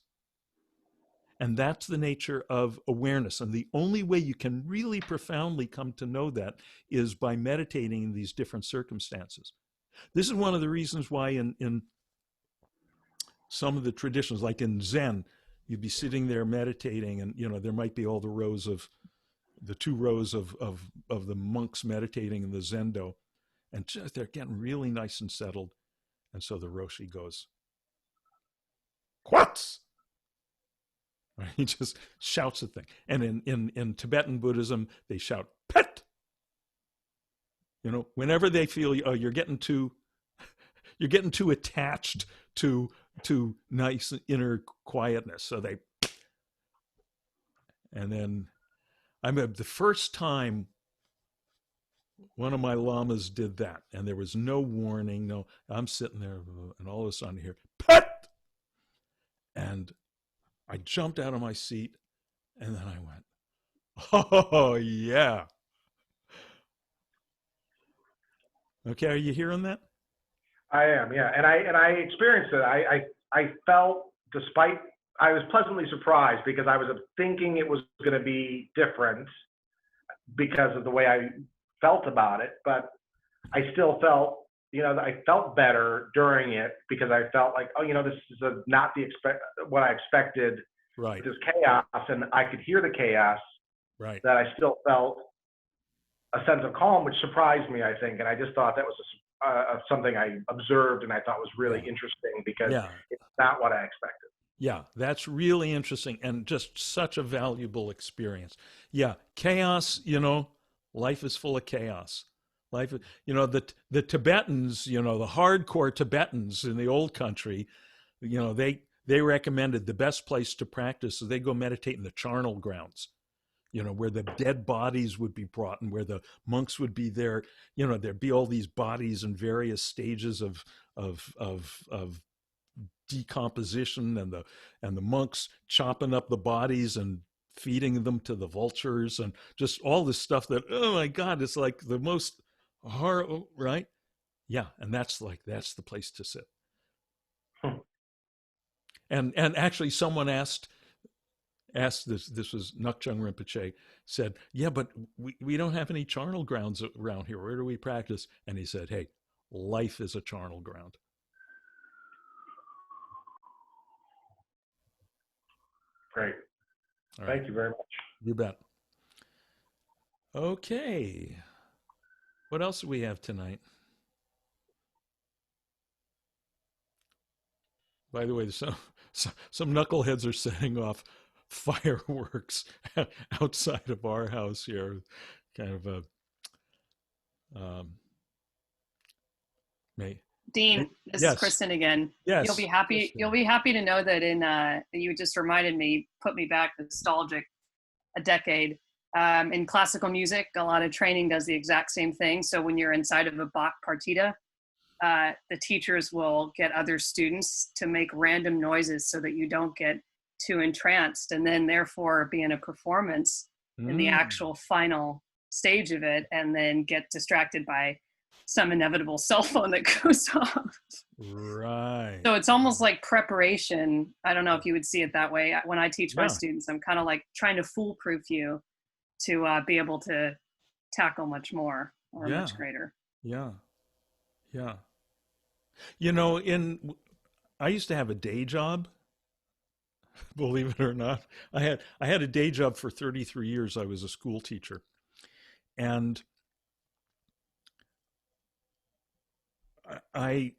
And that's the nature of awareness. And the only way you can really profoundly come to know that is by meditating in these different circumstances. This is one of the reasons why in some of the traditions, like in Zen, you'd be sitting there meditating, and there might be all the 2 rows of the monks meditating in the Zendo, and just they're getting really nice and settled. And so the Roshi goes, "Quats!" Right? He just shouts a thing. And in Tibetan Buddhism, they shout "Pet!" Whenever they feel you're getting too attached to nice inner quietness, so they. And then the first time one of my lamas did that, and there was no warning, no, I'm sitting there, and all of a sudden I hear "Pet!" And I jumped out of my seat, and then I went, "Oh yeah." Okay, are you hearing that? I am, yeah, and I experienced it. I felt, despite, I was pleasantly surprised because I was thinking it was going to be different because of the way I felt about it, but I still felt, I felt better during it because I felt like, this is not what I expected. Right. This chaos, and I could hear the chaos. Right. That I still felt a sense of calm, which surprised me, I think, and I just thought that was something I observed and I thought was really interesting because it's not what I expected. Yeah, that's really interesting and just such a valuable experience. Yeah, chaos, life is full of chaos. Life, the Tibetans, the hardcore Tibetans in the old country, they recommended the best place to practice is they go meditate in the charnel grounds, where the dead bodies would be brought and where the monks would be there. There'd be all these bodies in various stages of decomposition, and the monks chopping up the bodies and feeding them to the vultures, and just all this stuff that, oh my God, it's like the most horrible, right? Yeah, and that's the place to sit. And actually, someone asked this was Ngak'chang Rinpoche, said, "Yeah, but we don't have any charnel grounds around here. Where do we practice?" And he said, "Hey, life is a charnel ground." Great. All right. Thank you very much. You bet. Okay. What else do we have tonight? By the way, some knuckleheads are setting off fireworks outside of our house here. Kind of a Dean, this yes. is Kristen again. Yes. You'll be happy. Kristen. You'll be happy to know that you just reminded me, put me back nostalgic a decade. In classical music, a lot of training does the exact same thing. So when you're inside of a Bach partita, the teachers will get other students to make random noises so that you don't get too entranced, and then therefore be in a performance in the actual final stage of it, and then get distracted by some inevitable cell phone that goes off. Right. So it's almost like preparation. I don't know if you would see it that way. When I teach my students, I'm kind of like trying to foolproof you to be able to tackle much more or much greater. Yeah. Yeah. I used to have a day job, believe it or not. I had a day job for 33 years. I was a school teacher. And I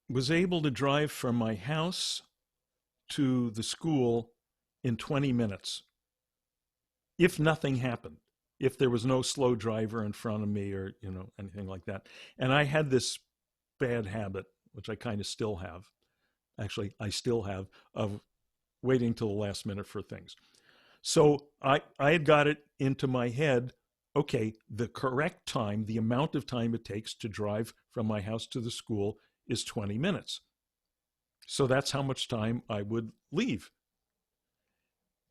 was able to drive from my house to the school in 20 minutes if nothing happened. if there was no slow driver in front of me or, anything like that. And I had this bad habit, which I kind of still have. Actually, I still have, of waiting till the last minute for things. So I had got it into my head, okay, the correct time, the amount of time it takes to drive from my house to the school is 20 minutes. So that's how much time I would leave.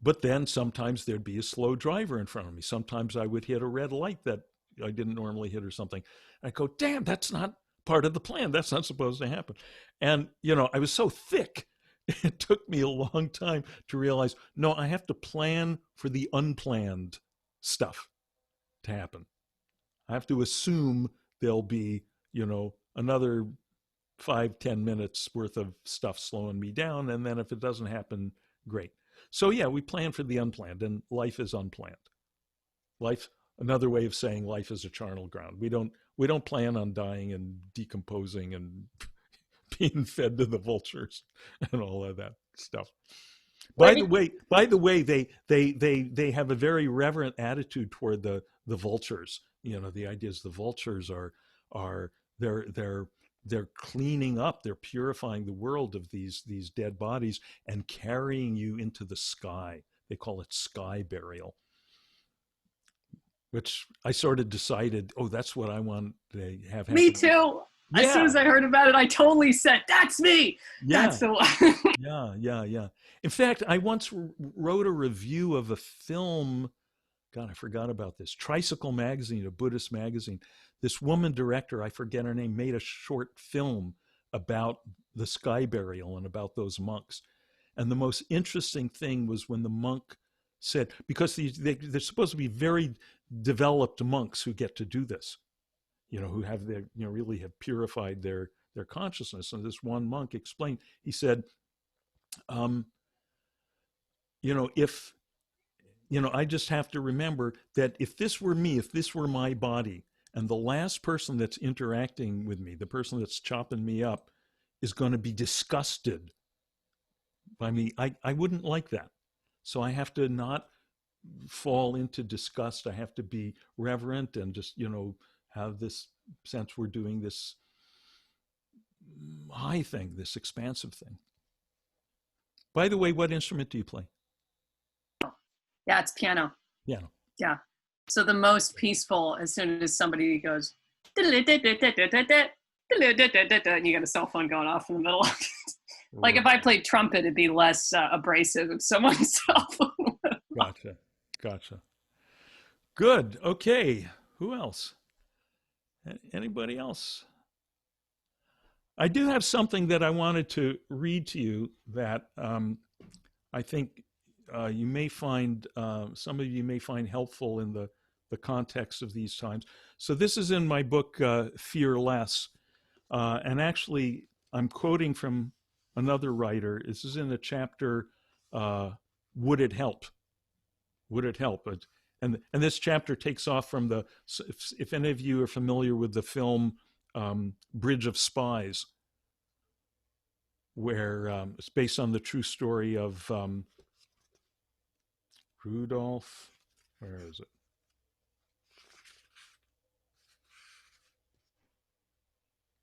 But then sometimes there'd be a slow driver in front of me. Sometimes I would hit a red light that I didn't normally hit or something. I go, damn, that's not part of the plan. That's not supposed to happen. And, I was so thick. It took me a long time to realize, no, I have to plan for the unplanned stuff to happen. I have to assume there'll be, another 5-10 minutes worth of stuff slowing me down. And then if it doesn't happen, great. So yeah, we plan for the unplanned, and life is unplanned. Life, another way of saying life is a charnel ground. We don't plan on dying and decomposing and being fed to the vultures and all of that stuff. By the way, they have a very reverent attitude toward the vultures. The idea is the vultures are they're cleaning up, they're purifying the world of these dead bodies and carrying you into the sky. They call it sky burial, which I sort of decided, oh, that's what I want to have happen. Me too. Yeah. As soon as I heard about it, I totally said, that's me. Yeah. That's the one. Yeah. In fact, I once wrote a review of a film. God, I forgot about this. Tricycle Magazine, a Buddhist magazine. This woman director, I forget her name, made a short film about the sky burial and about those monks. And the most interesting thing was when the monk said, because they're supposed to be very developed monks who get to do this, who have their, really have purified their consciousness. And this one monk explained, he said, if, I just have to remember that if this were me, if this were my body, and the last person that's interacting with me, the person that's chopping me up, is going to be disgusted by me, I wouldn't like that. So I have to not fall into disgust. I have to be reverent and just, have this sense we're doing this high thing, this expansive thing. By the way, what instrument do you play? Yeah, it's piano. Piano. Yeah. So the most peaceful, as soon as somebody goes, and you got a cell phone going off in the middle of it. Like if I played trumpet, it'd be less abrasive if someone's cell phone. Gotcha. Good. Okay. Who else? Anybody else? I do have something that I wanted to read to you that I think you may find, some of you may find helpful in the context of these times. So this is in my book, Fear Less. And actually, I'm quoting from another writer. This is in the chapter, Would It Help? Would It Help? And this chapter takes off from if any of you are familiar with the film Bridge of Spies, where it's based on the true story of Rudolph, where is it?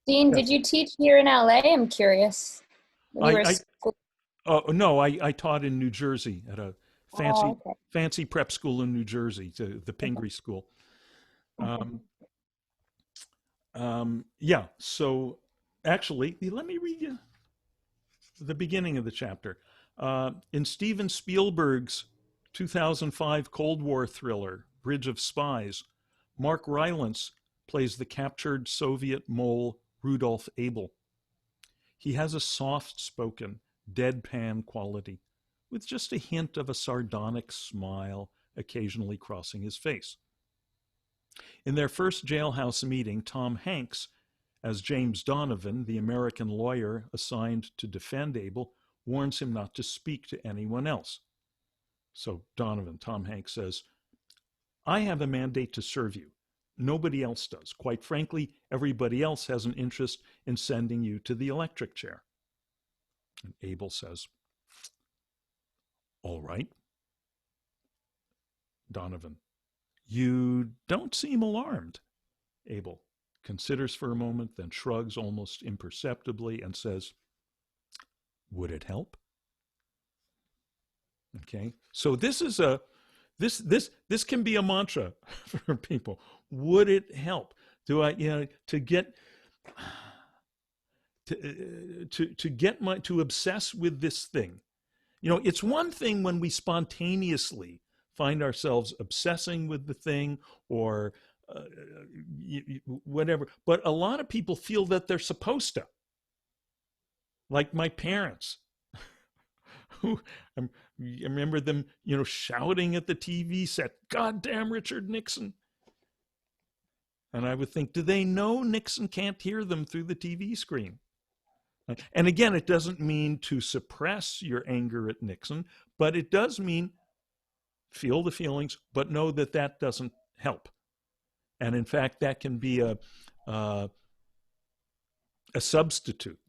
Dean, did you teach here in LA? I'm curious. No, I taught in New Jersey at a fancy prep school in New Jersey, the Pingree School. Yeah, so actually, let me read you the beginning of the chapter. In Steven Spielberg's 2005 Cold War thriller, Bridge of Spies, Mark Rylance plays the captured Soviet mole Rudolph Abel. He has a soft-spoken, deadpan quality, with just a hint of a sardonic smile occasionally crossing his face. In their first jailhouse meeting, Tom Hanks, as James Donovan, the American lawyer assigned to defend Abel, warns him not to speak to anyone else. So Tom Hanks says, I have a mandate to serve you. Nobody else does. Quite frankly, everybody else has an interest in sending you to the electric chair. And Abel says, all right. Donovan, You don't seem alarmed. Abel considers for a moment, then shrugs almost imperceptibly and says, would it help? Okay. So this can be a mantra for people. Would it help? Do I, to get to obsess with this thing? It's one thing when we spontaneously find ourselves obsessing with the thing or whatever, but a lot of people feel that they're supposed to, like my parents, who I remember them, shouting at the TV set, "Goddamn Richard Nixon!" And I would think, do they know Nixon can't hear them through the TV screen? And again, it doesn't mean to suppress your anger at Nixon, but it does mean feel the feelings, but know that that doesn't help. And in fact, that can be a substitute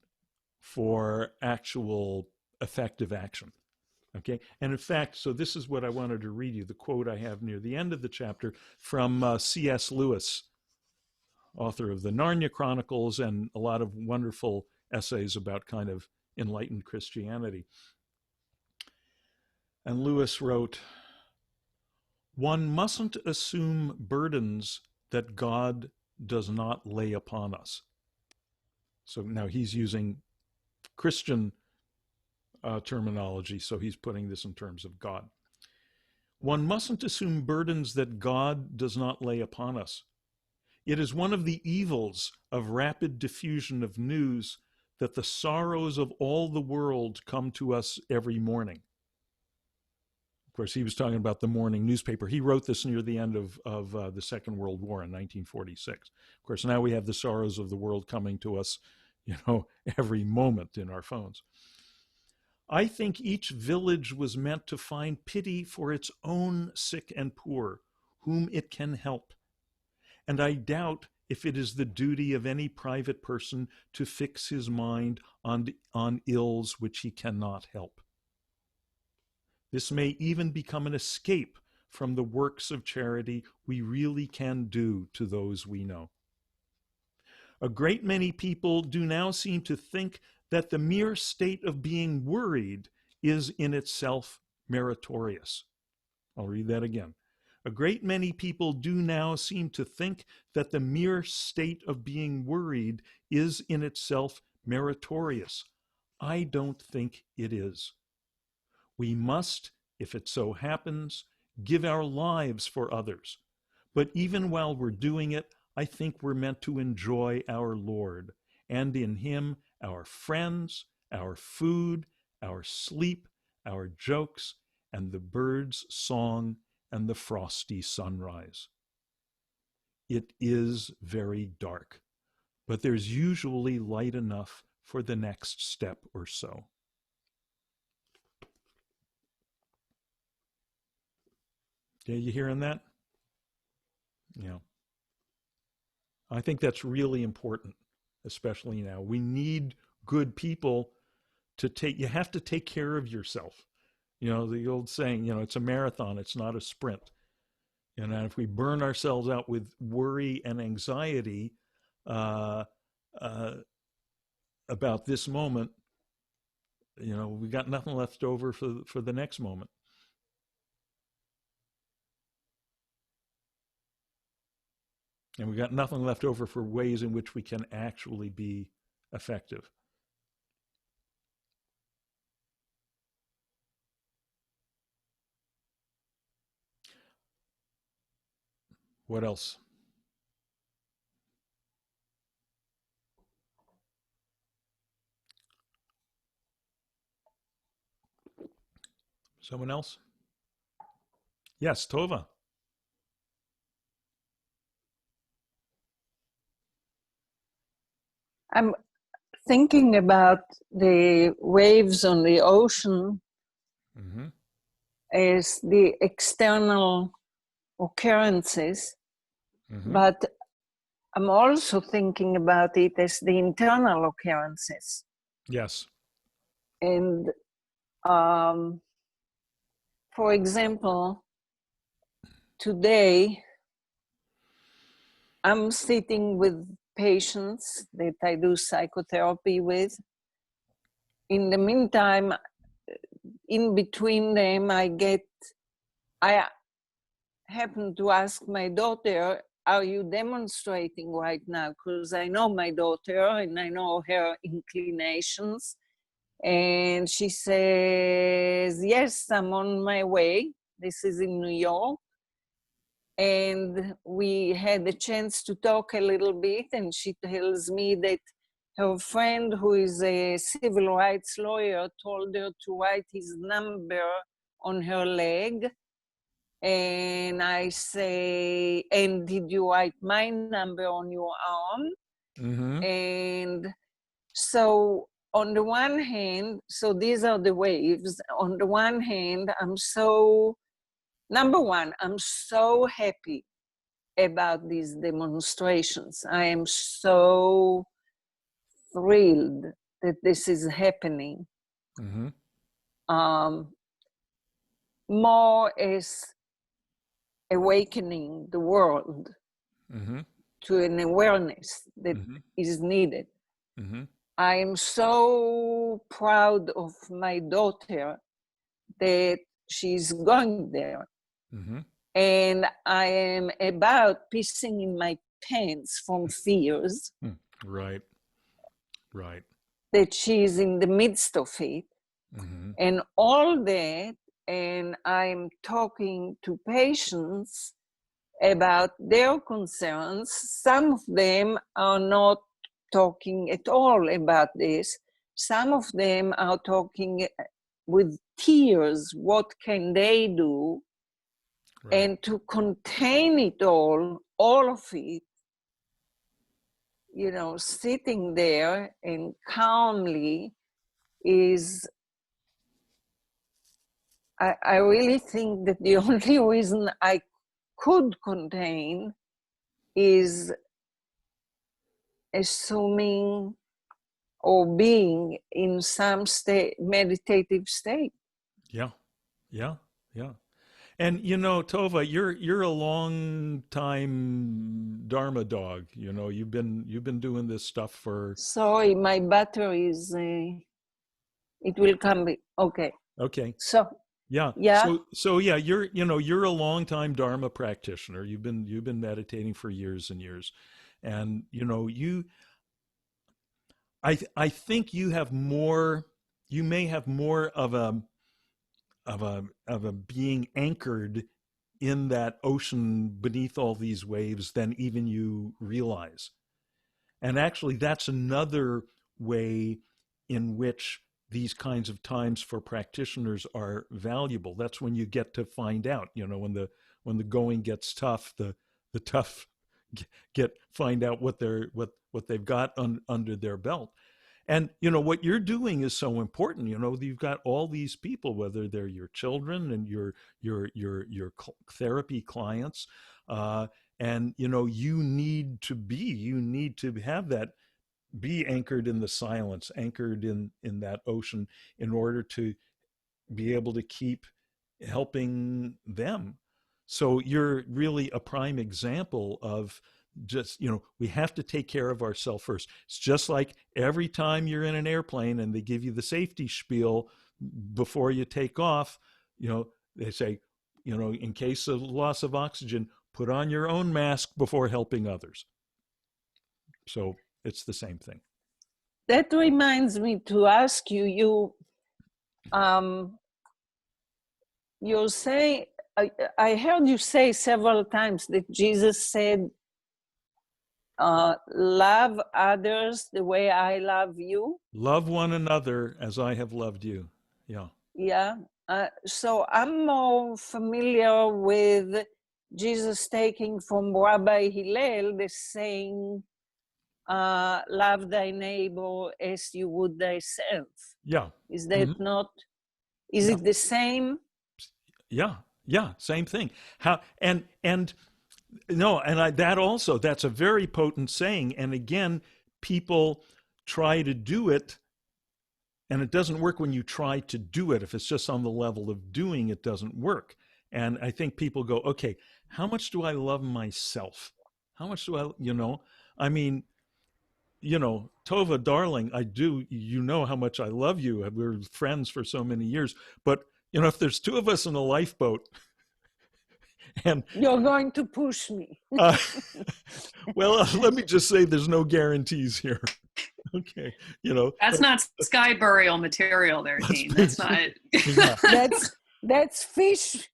for actual effective action. Okay. And in fact, so this is what I wanted to read you, the quote I have near the end of the chapter from C.S. Lewis, author of the Narnia Chronicles and a lot of wonderful essays about kind of enlightened Christianity. And Lewis wrote, "One mustn't assume burdens that God does not lay upon us." So now he's using Christian terminology, so he's putting this in terms of God. "One mustn't assume burdens that God does not lay upon us. It is one of the evils of rapid diffusion of news that the sorrows of all the world come to us every morning." Of course, he was talking about the morning newspaper. He wrote this near the end of the Second World War in 1946. Of course, now we have the sorrows of the world coming to us, every moment in our phones. "I think each village was meant to find pity for its own sick and poor, whom it can help. And I doubt if it is the duty of any private person to fix his mind on ills which he cannot help. This may even become an escape from the works of charity we really can do to those we know. A great many people do now seem to think that the mere state of being worried is in itself meritorious." I'll read that again. "A great many people do now seem to think that the mere state of being worried is in itself meritorious. I don't think it is. We must, if it so happens, give our lives for others. But even while we're doing it, I think we're meant to enjoy our Lord, and in him our friends, our food, our sleep, our jokes, and the bird's song and the frosty sunrise. It is very dark, but there's usually light enough for the next step or so." Okay, you hearing that? Yeah. I think that's really important, especially now. We need good people you have to take care of yourself. The old saying, it's a marathon, it's not a sprint. And if we burn ourselves out with worry and anxiety about this moment, we got nothing left over for the next moment. And we got nothing left over for ways in which we can actually be effective. What else? Someone else? Yes, Tova. I'm thinking about the waves on the ocean as the external occurrences, but I'm also thinking about it as the internal occurrences. Yes. And for example, today I'm sitting with patients that I do psychotherapy with. In the meantime, in between them, I happen to ask my daughter, are you demonstrating right now? Because I know my daughter and I know her inclinations. And she says, yes, I'm on my way. This is in New York. And we had a chance to talk a little bit, and she tells me that her friend, who is a civil rights lawyer, told her to write his number on her leg. And I say, and did you write my number on your arm? Mm-hmm. And so on the one hand, so these are the waves. On the one hand, number one, I'm so happy about these demonstrations. I am so thrilled that this is happening. Mm-hmm. More as awakening the world Mm-hmm. to an awareness that Mm-hmm. is needed. Mm-hmm. I am so proud of my daughter that she's going there. Mm-hmm. And I am about pissing in my pants from fears Right. Right. that she's in the midst of it. Mm-hmm. And all that, and I'm talking to patients about their concerns. Some of them are not talking at all about this. Some of them are talking with tears, what can they do? Right. And to contain it all of it, sitting there and calmly is, I really think that the only reason I could contain is assuming or being in some meditative state. Yeah. Yeah. Yeah. And Tova, you're a long time Dharma dog. You've been doing this stuff for. Sorry, my battery is, it will come. Okay. Okay. So, Yeah. yeah. So yeah, you're a long time Dharma practitioner. You've been meditating for years and years. And I think you may have more of a being anchored in that ocean beneath all these waves than even you realize. And actually, that's another way in which these kinds of times for practitioners are valuable. That's when you get to find out, when the going gets tough, the tough find out what they've got under their belt. And what you're doing is so important. You've got all these people, whether they're your children and your therapy clients, and you need to have that, be anchored in the silence, anchored in that ocean, in order to be able to keep helping them. So you're really a prime example of just, we have to take care of ourselves first. It's just like every time you're in an airplane and they give you the safety spiel before you take off, they say, in case of loss of oxygen, put on your own mask before helping others. So it's the same thing. That reminds me to ask you, you say, I heard you say several times that Jesus said, love others the way I love you. Love one another as I have loved you. Yeah. Yeah. So I'm more familiar with Jesus taking from Rabbi Hillel the saying, love thy neighbor as you would thyself. Yeah. Is that not, is it the same? Yeah. Yeah. Same thing. That's a very potent saying. And again, people try to do it, and it doesn't work when you try to do it. If it's just on the level of doing, it doesn't work. And I think people go, okay, how much do I love myself? How much do I, I mean, Tova, darling, I do, how much I love you. We're friends for so many years. But, if there's two of us in a lifeboat and, You're going to push me. uh, well, let me just say there's no guarantees here. Okay. That's not sky burial material there, Dean. That's not. Yeah. That's fish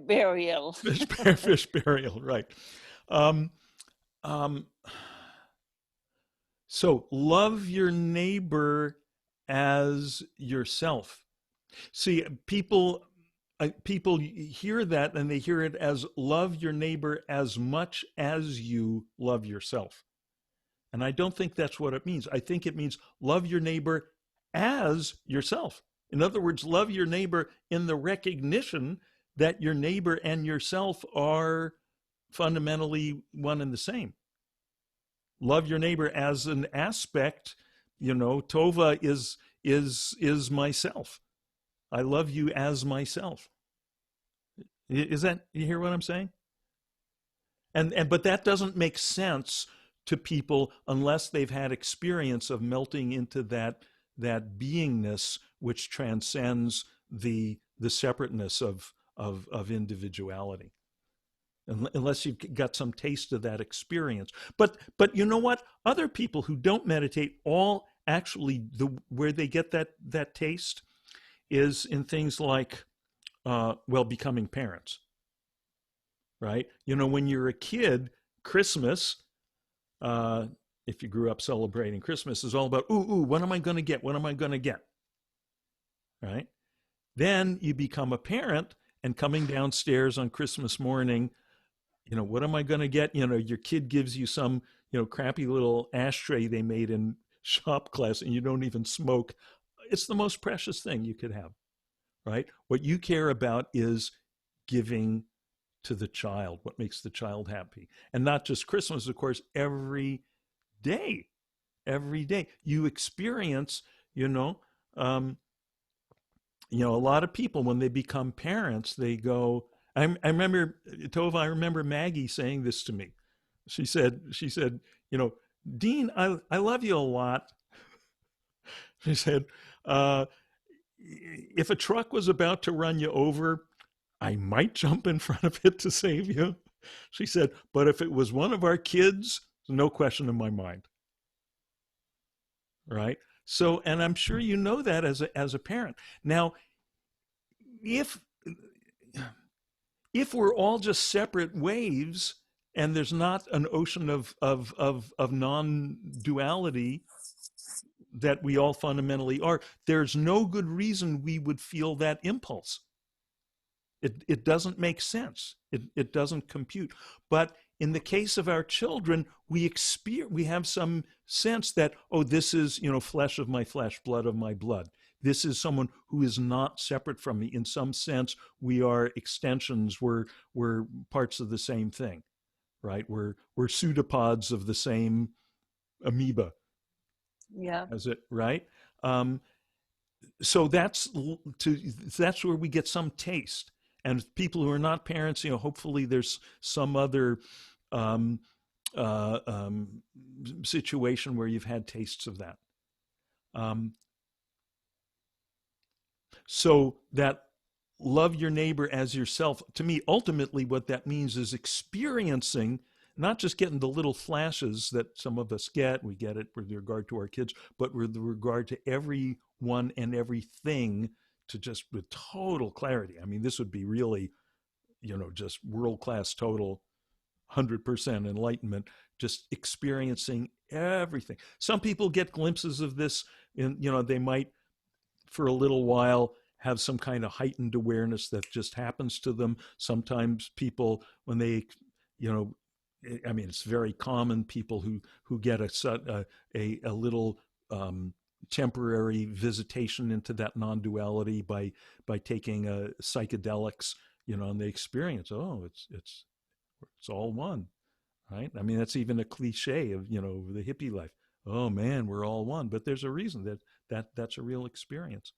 burial. Fish burial, right. Um, um, so love your neighbor as yourself. See, people hear that and they hear it as love your neighbor as much as you love yourself. And I don't think that's what it means. I think it means love your neighbor as yourself. In other words, love your neighbor in the recognition that your neighbor and yourself are fundamentally one and the same. Love your neighbor as an aspect, Tova is myself. I love you as myself. Is that, you hear what I'm saying? But that doesn't make sense to people unless they've had experience of melting into that beingness which transcends the separateness of individuality. Unless you've got some taste of that experience. But you know what? Other people who don't meditate, all actually where they get that taste is in things like becoming parents. Right? When you're a kid, Christmas, if you grew up celebrating Christmas, is all about, ooh, what am I going to get? What am I going to get? Right? Then you become a parent, and coming downstairs on Christmas morning, what am I going to get? Your kid gives you some, crappy little ashtray they made in shop class, and you don't even smoke. It's the most precious thing you could have, right? What you care about is giving to the child, what makes the child happy. And not just Christmas, of course, every day you experience, a lot of people, when they become parents, they go, I remember, Tova, I remember Maggie saying this to me. She said, Dean, I love you a lot. She said, if a truck was about to run you over, I might jump in front of it to save you. She said, but if it was one of our kids, no question in my mind. Right? So, and I'm sure you know that as a parent. Now, if we're all just separate waves and there's not an ocean of non-duality that we all fundamentally are, there's no good reason we would feel that impulse. It doesn't make sense. It doesn't compute. But in the case of our children, we have some sense that, oh, this is, flesh of my flesh, blood of my blood. This is someone who is not separate from me. In some sense, we are extensions. We're parts of the same thing, right? We're pseudopods of the same amoeba. Yeah. Is it right? So that's where we get some taste. And people who are not parents, hopefully there's some other situation where you've had tastes of that. So that love your neighbor as yourself, to me, ultimately what that means is experiencing, not just getting the little flashes that some of us get, we get it with regard to our kids, but with regard to everyone and everything, to just with total clarity. I mean, this would be really, just world-class, total 100% enlightenment, just experiencing everything. Some people get glimpses of this in, they might for a little while have some kind of heightened awareness that just happens to them. Sometimes people, when they, it's very common, people who get a little temporary visitation into that non-duality by taking psychedelics, and they experience, oh, it's all one, right? I mean, that's even a cliche of the hippie life. Oh man, we're all one, but there's a reason that's a real experience.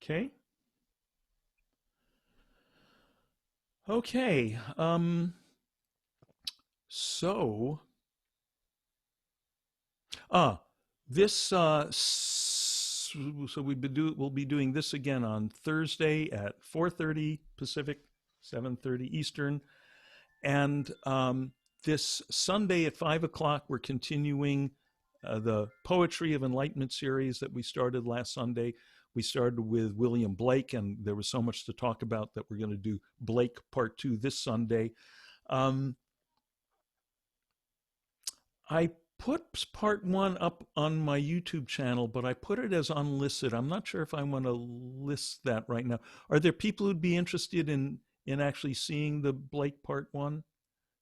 Okay. Okay. So, ah, this so we'll be doing this again on Thursday at 4:30 Pacific, 7:30 Eastern, and this Sunday at 5 o'clock we're continuing the Poetry of Enlightenment series that we started last Sunday. We started with William Blake, and there was so much to talk about that we're going to do Blake Part 2 this Sunday. I put part 1 up on my YouTube channel, but I put it as unlisted. I'm not sure if I want to list that right now. Are there people who'd be interested in actually seeing the Blake Part 1?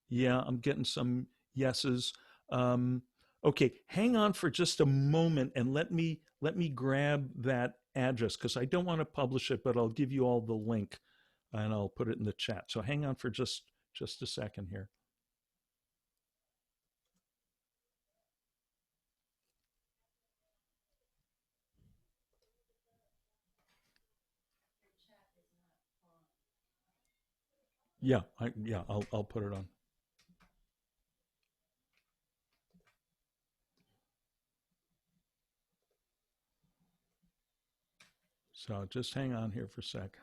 Yeah, I'm getting some yeses. Okay, hang on for just a moment and let me grab that address, because I don't want to publish it, but I'll give you all the link and I'll put it in the chat. So hang on for just a second here. Yeah, I'll put it on. So just hang on here for a sec.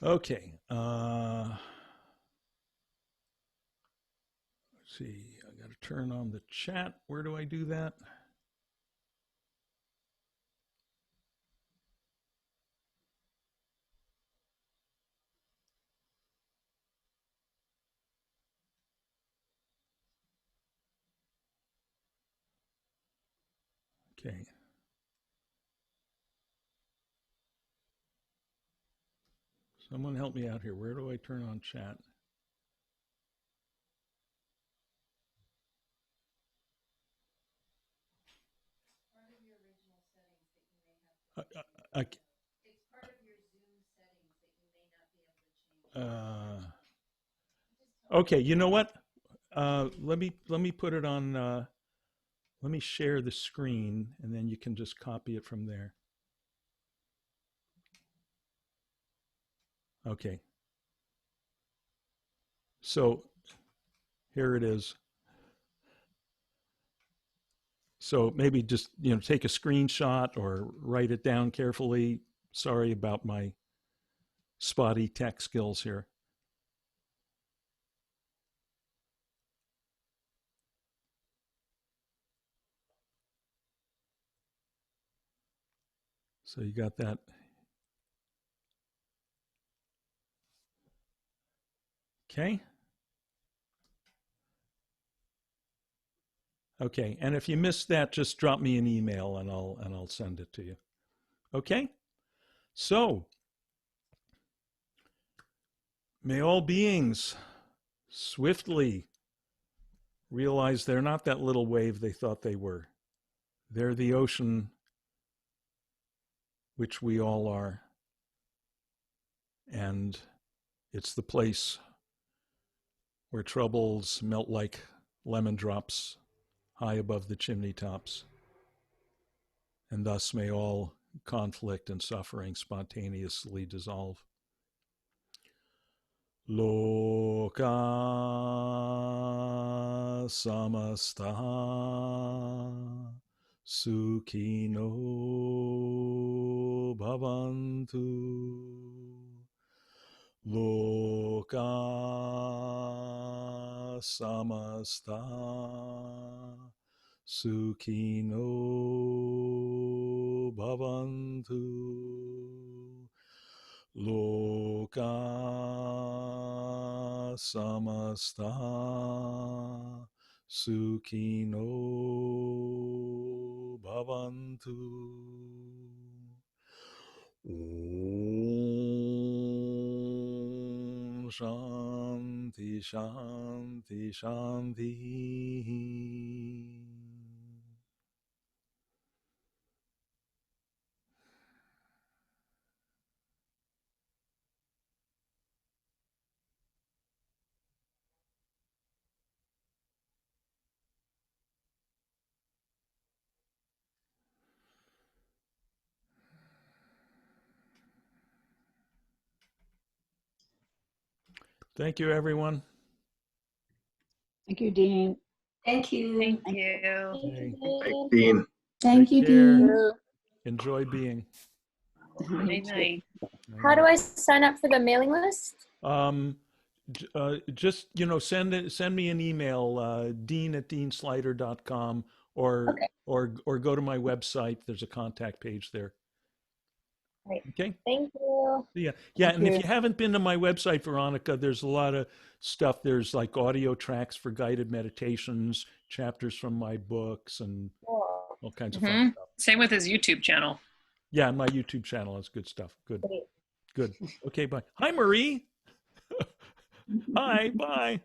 Okay. Let's see. I got to turn on the chat. Where do I do that? Okay. Someone help me out here. Where do I turn on chat? I, okay, you know what? Let me put it on. Let me share the screen, and then you can just copy it from there. Okay. So here it is. So maybe just take a screenshot or write it down carefully. Sorry about my spotty tech skills here. So you got that. Okay. Okay. And if you missed that, just drop me an email and I'll send it to you. Okay. So may all beings swiftly realize they're not that little wave they thought they were. They're the ocean, which we all are. And it's the place where troubles melt like lemon drops high above the chimney tops. And thus may all conflict and suffering spontaneously dissolve. Loka samasta Sukhino bhavantu. Loka samasta Sukhino bhavantu. Loka samasta Sukhino bhavantu. Om Shanti Shanti Shanti. Thank you, everyone. Thank you, Dean. Thank you. Thank you. Hey, Thanks, Dean. Thank take you, care. Dean. Enjoy being. Night night. How do I sign up for the mailing list? Just send me an email, dean@deanslider.com, or Okay. or go to my website. There's a contact page there. Right. Okay. Thank you. Yeah. Thank And if you. you haven't been to my website, Veronica, there's a lot of stuff. There's like audio tracks for guided meditations, chapters from my books, and Cool. all kinds of fun stuff. Same with his YouTube channel. Yeah, and my YouTube channel is good stuff. Good. Great. Good. Okay, bye. Hi, Marie. Hi, bye.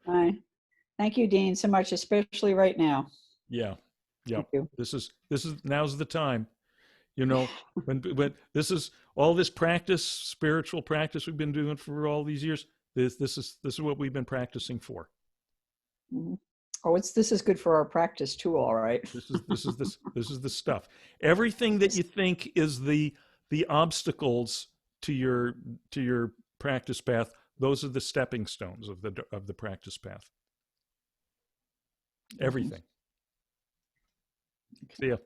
Bye. Thank you, Dean, so much, especially right now. Yeah. Yeah. Thank you. This is now's the time. When this is all this practice, spiritual practice we've been doing for all these years. This is what we've been practicing for. Mhm. Oh, this is good for our practice too, all right. This is the stuff. Everything that you think is the obstacles to your practice path, those are the stepping stones of the practice path. Everything. See ya.